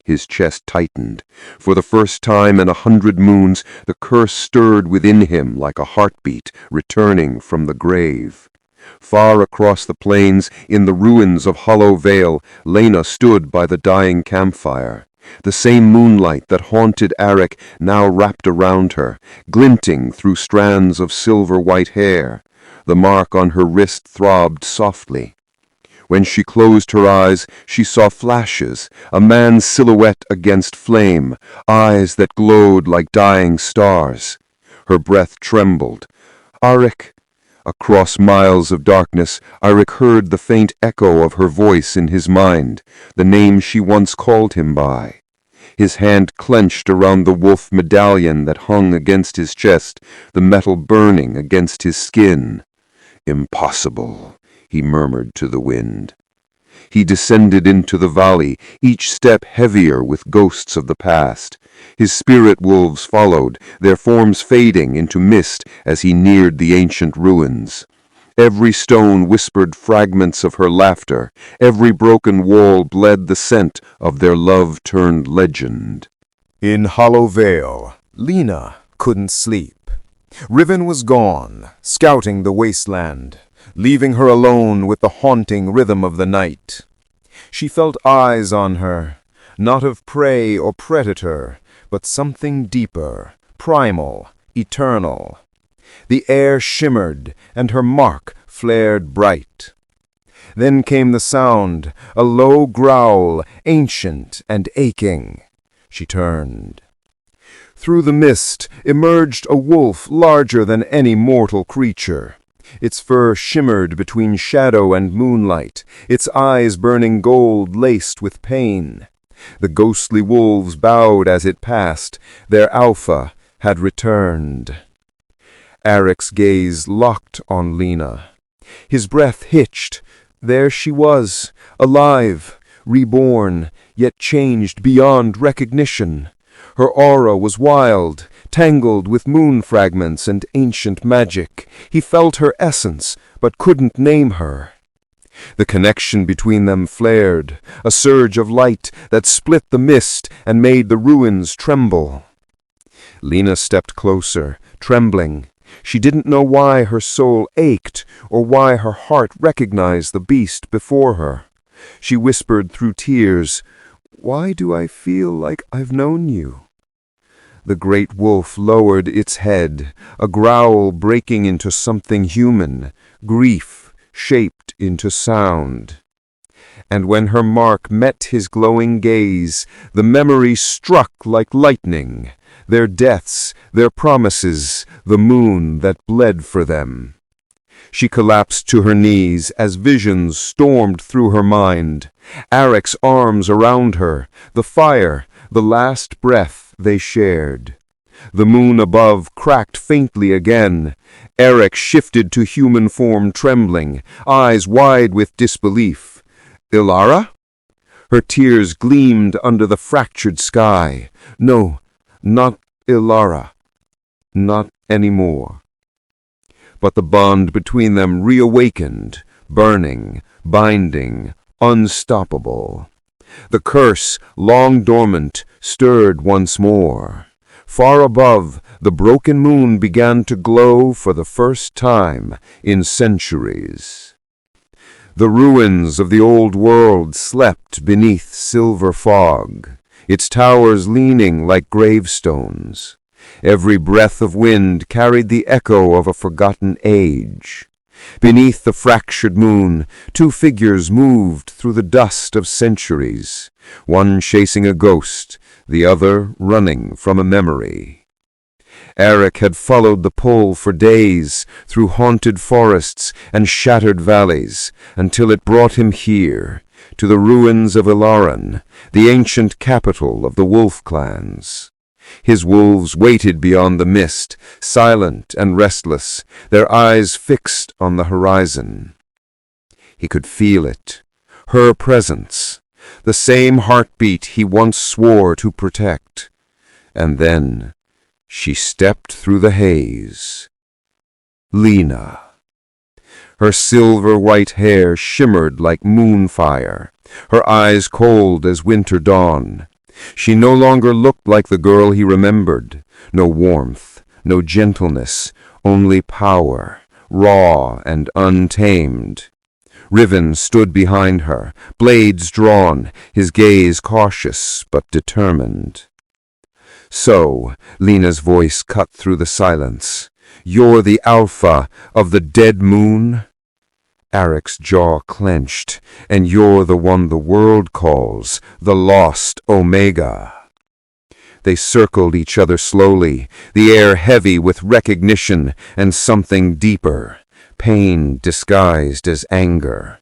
His chest tightened. For the first time in 100 moons, the curse stirred within him like a heartbeat returning from the grave. Far across the plains, in the ruins of Hollow Vale, Lena stood by the dying campfire. The same moonlight that haunted Arik now wrapped around her, glinting through strands of silver-white hair. The mark on her wrist throbbed softly. When she closed her eyes, she saw flashes, a man's silhouette against flame, eyes that glowed like dying stars. Her breath trembled. "Arik!" Across miles of darkness, Arik heard the faint echo of her voice in his mind, the name she once called him by. His hand clenched around the wolf medallion that hung against his chest, the metal burning against his skin. "Impossible," he murmured to the wind. He descended into the valley, each step heavier with ghosts of the past. His spirit wolves followed, their forms fading into mist as he neared the ancient ruins. Every stone whispered fragments of her laughter. Every broken wall bled the scent of their love-turned legend. In Hollow Vale, Lena couldn't sleep. Riven was gone, scouting the wasteland, leaving her alone with the haunting rhythm of the night. She felt eyes on her, not of prey or predator, but something deeper, primal, eternal. The air shimmered, and her mark flared bright. Then came the sound, a low growl, ancient and aching. She turned. Through the mist emerged a wolf larger than any mortal creature. Its fur shimmered between shadow and moonlight, its eyes burning gold laced with pain. The ghostly wolves bowed as it passed. Their alpha had returned. Arik's gaze locked on Lena. His breath hitched, There she was, alive, reborn, yet changed beyond recognition. Her aura was wild, tangled with moon fragments and ancient magic. He felt her essence, but couldn't name her. The connection between them flared, a surge of light that split the mist and made the ruins tremble. Lena stepped closer, trembling. She didn't know why her soul ached or why her heart recognized the beast before her. She whispered through tears, "Why do I feel like I've known you?" The great wolf lowered its head, a growl breaking into something human, grief shaped into sound. And when her mark met his glowing gaze, the memory struck like lightning. Their deaths, their promises, the moon that bled for them. She collapsed to her knees as visions stormed through her mind. Arek's arms around her, the fire, the last breath they shared. The moon above cracked faintly again. Arik shifted to human form, trembling, eyes wide with disbelief. "Ilara?" Her tears gleamed under the fractured sky. No, not Ilara. Not anymore. But the bond between them reawakened, burning, binding, unstoppable. The curse, long dormant, stirred once more. Far above, the broken moon began to glow for the first time in centuries. The ruins of the old world slept beneath silver fog, its towers leaning like gravestones. Every breath of wind carried the echo of a forgotten age. Beneath the fractured moon, two figures moved through the dust of centuries, one chasing a ghost, the other running from a memory. Arik had followed the pole for days, through haunted forests and shattered valleys, until it brought him here, to the ruins of Ilaran, the ancient capital of the wolf clans. His wolves waited beyond the mist, silent and restless, their eyes fixed on the horizon. He could feel it, her presence, the same heartbeat he once swore to protect. And then she stepped through the haze. Lena. Her silver-white hair shimmered like moonfire, her eyes cold as winter dawn. She no longer looked like the girl he remembered. No warmth, no gentleness, only power, raw and untamed. Riven stood behind her, blades drawn, his gaze cautious but determined. "So," Lena's voice cut through the silence, "you're the Alpha of the dead moon?" Arik's jaw clenched. "And you're the one the world calls the lost Omega." They circled each other slowly, the air heavy with recognition and something deeper, pain disguised as anger.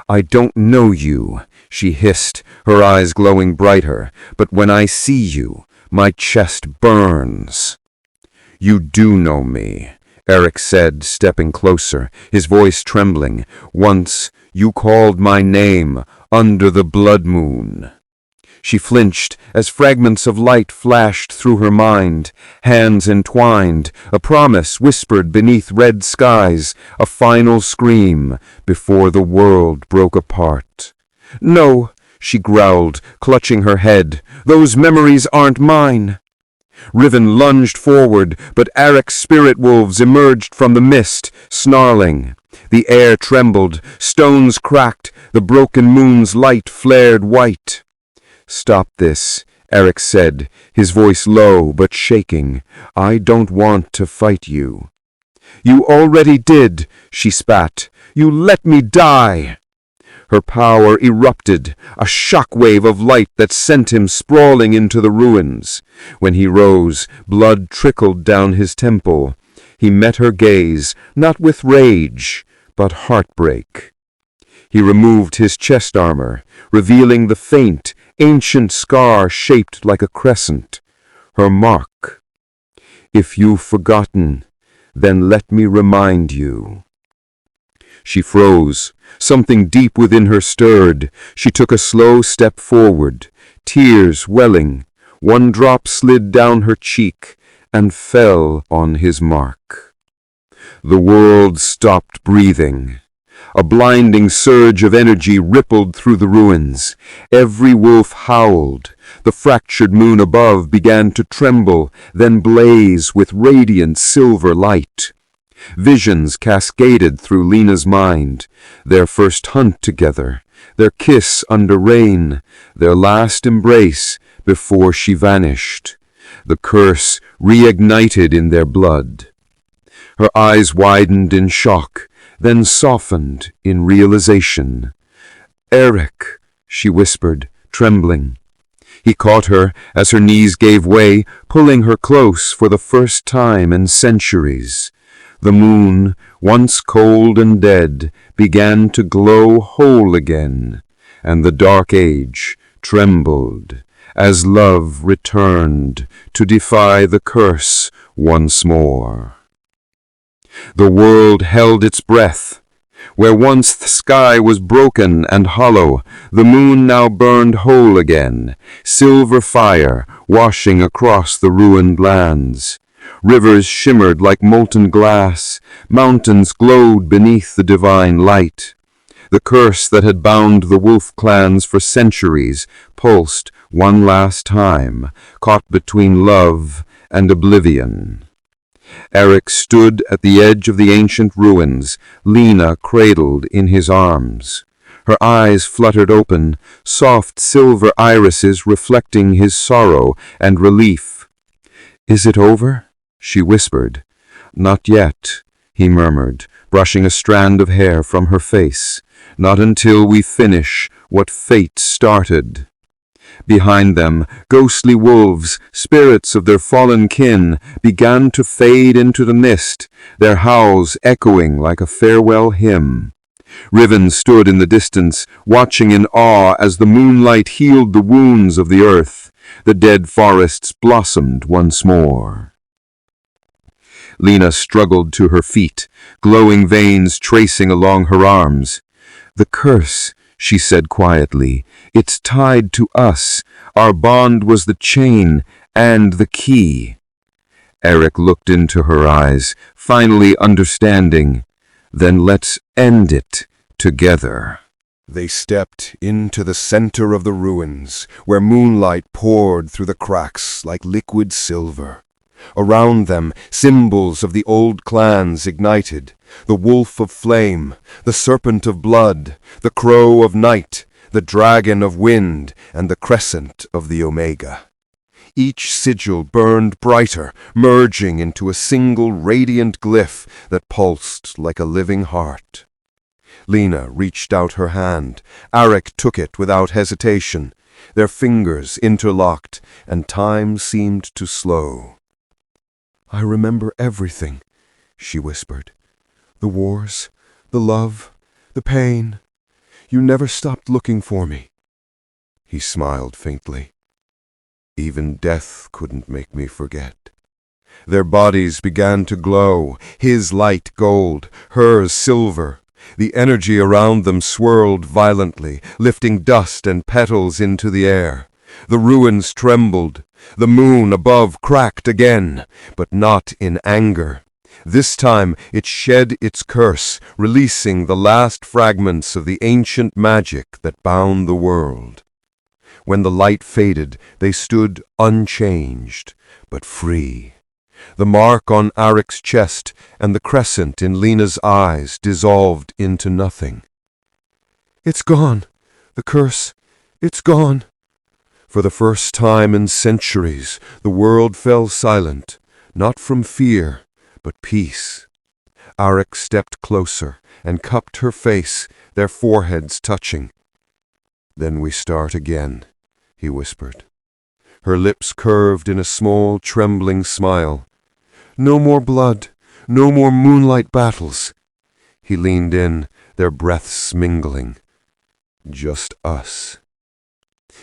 "I don't know you," she hissed, her eyes glowing brighter, "but when I see you, my chest burns." "You do know me," Arik said, stepping closer, his voice trembling. "Once you called my name under the blood moon." She flinched as fragments of light flashed through her mind, hands entwined, a promise whispered beneath red skies, a final scream before the world broke apart. "No," she growled, clutching her head, "those memories aren't mine." Riven lunged forward, but Arik's spirit wolves emerged from the mist, snarling. The air trembled, stones cracked, the broken moon's light flared white. "Stop this," Arik said, his voice low but shaking. "I don't want to fight you." "You already did," she spat. "You let me die." Her power erupted, a shockwave of light that sent him sprawling into the ruins. When he rose, blood trickled down his temple. He met her gaze, not with rage, but heartbreak. He removed his chest armor, revealing the faint, ancient scar shaped like a crescent. Her mark. "If you've forgotten, then let me remind you." She froze. Something deep within her stirred. She took a slow step forward, tears welling. One drop slid down her cheek and fell on his mark. The world stopped breathing. A blinding surge of energy rippled through the ruins. Every wolf howled. The fractured moon above began to tremble, then blaze with radiant silver light. Visions cascaded through Lena's mind. Their first hunt together, their kiss under rain, their last embrace before she vanished. The curse reignited in their blood. Her eyes widened in shock, then softened in realization. "Eric," she whispered, trembling. He caught her as her knees gave way, pulling her close for the first time in centuries. The moon, once cold and dead, began to glow whole again, and the dark age trembled as love returned to defy the curse once more. The world held its breath. Where once the sky was broken and hollow, the moon now burned whole again, silver fire washing across the ruined lands. Rivers shimmered like molten glass, mountains glowed beneath the divine light. The curse that had bound the wolf clans for centuries pulsed one last time, caught between love and oblivion. Eric stood at the edge of the ancient ruins, Lena cradled in his arms. Her eyes fluttered open, soft silver irises reflecting his sorrow and relief. "Is it over?" she whispered. "Not yet," he murmured, brushing a strand of hair from her face. "Not until we finish what fate started." Behind them, ghostly wolves, spirits of their fallen kin, began to fade into the mist, their howls echoing like a farewell hymn. Riven stood in the distance, watching in awe as the moonlight healed the wounds of the earth. The dead forests blossomed once more. Lena struggled to her feet, glowing veins tracing along her arms. "The curse," she said quietly, "it's tied to us. Our bond was the chain and the key." Eric looked into her eyes, finally understanding. "Then let's end it together." They stepped into the center of the ruins, where moonlight poured through the cracks like liquid silver. Around them, symbols of the old clans ignited: the wolf of flame, the serpent of blood, the crow of night, the dragon of wind, and the crescent of the Omega. Each sigil burned brighter, merging into a single radiant glyph that pulsed like a living heart. Lena reached out her hand. Eric took it without hesitation. Their fingers interlocked, and time seemed to slow. "I remember everything," she whispered. "The wars, the love, the pain. You never stopped looking for me." He smiled faintly. "Even death couldn't make me forget." Their bodies began to glow, his light gold, hers silver. The energy around them swirled violently, lifting dust and petals into the air. The ruins trembled. The moon above cracked again, but not in anger. This time it shed its curse, releasing the last fragments of the ancient magic that bound the world. When the light faded, they stood unchanged, but free. The mark on Eric's chest and the crescent in Lena's eyes dissolved into nothing. "It's gone. The curse. It's gone." For the first time in centuries, the world fell silent, not from fear, but peace. Eric stepped closer and cupped her face, their foreheads touching. "Then we start again," he whispered. Her lips curved in a small, trembling smile. "No more blood, no more moonlight battles." He leaned in, their breaths mingling. "Just us."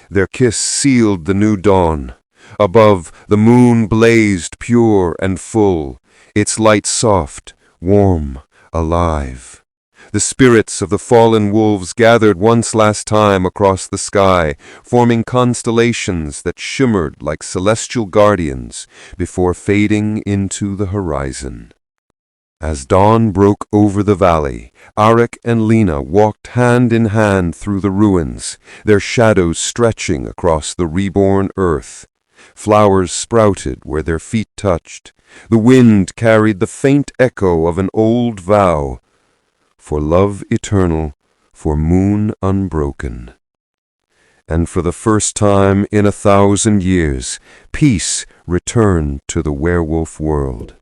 Their kiss sealed the new dawn. Above, the moon blazed pure and full, its light soft, warm, alive. The spirits of the fallen wolves gathered once last time across the sky, forming constellations that shimmered like celestial guardians before fading into the horizon. As dawn broke over the valley, Arik and Lena walked hand in hand through the ruins, their shadows stretching across the reborn earth. Flowers sprouted where their feet touched. The wind carried the faint echo of an old vow, for love eternal, for moon unbroken. And for the first time in 1,000 years, peace returned to the werewolf world.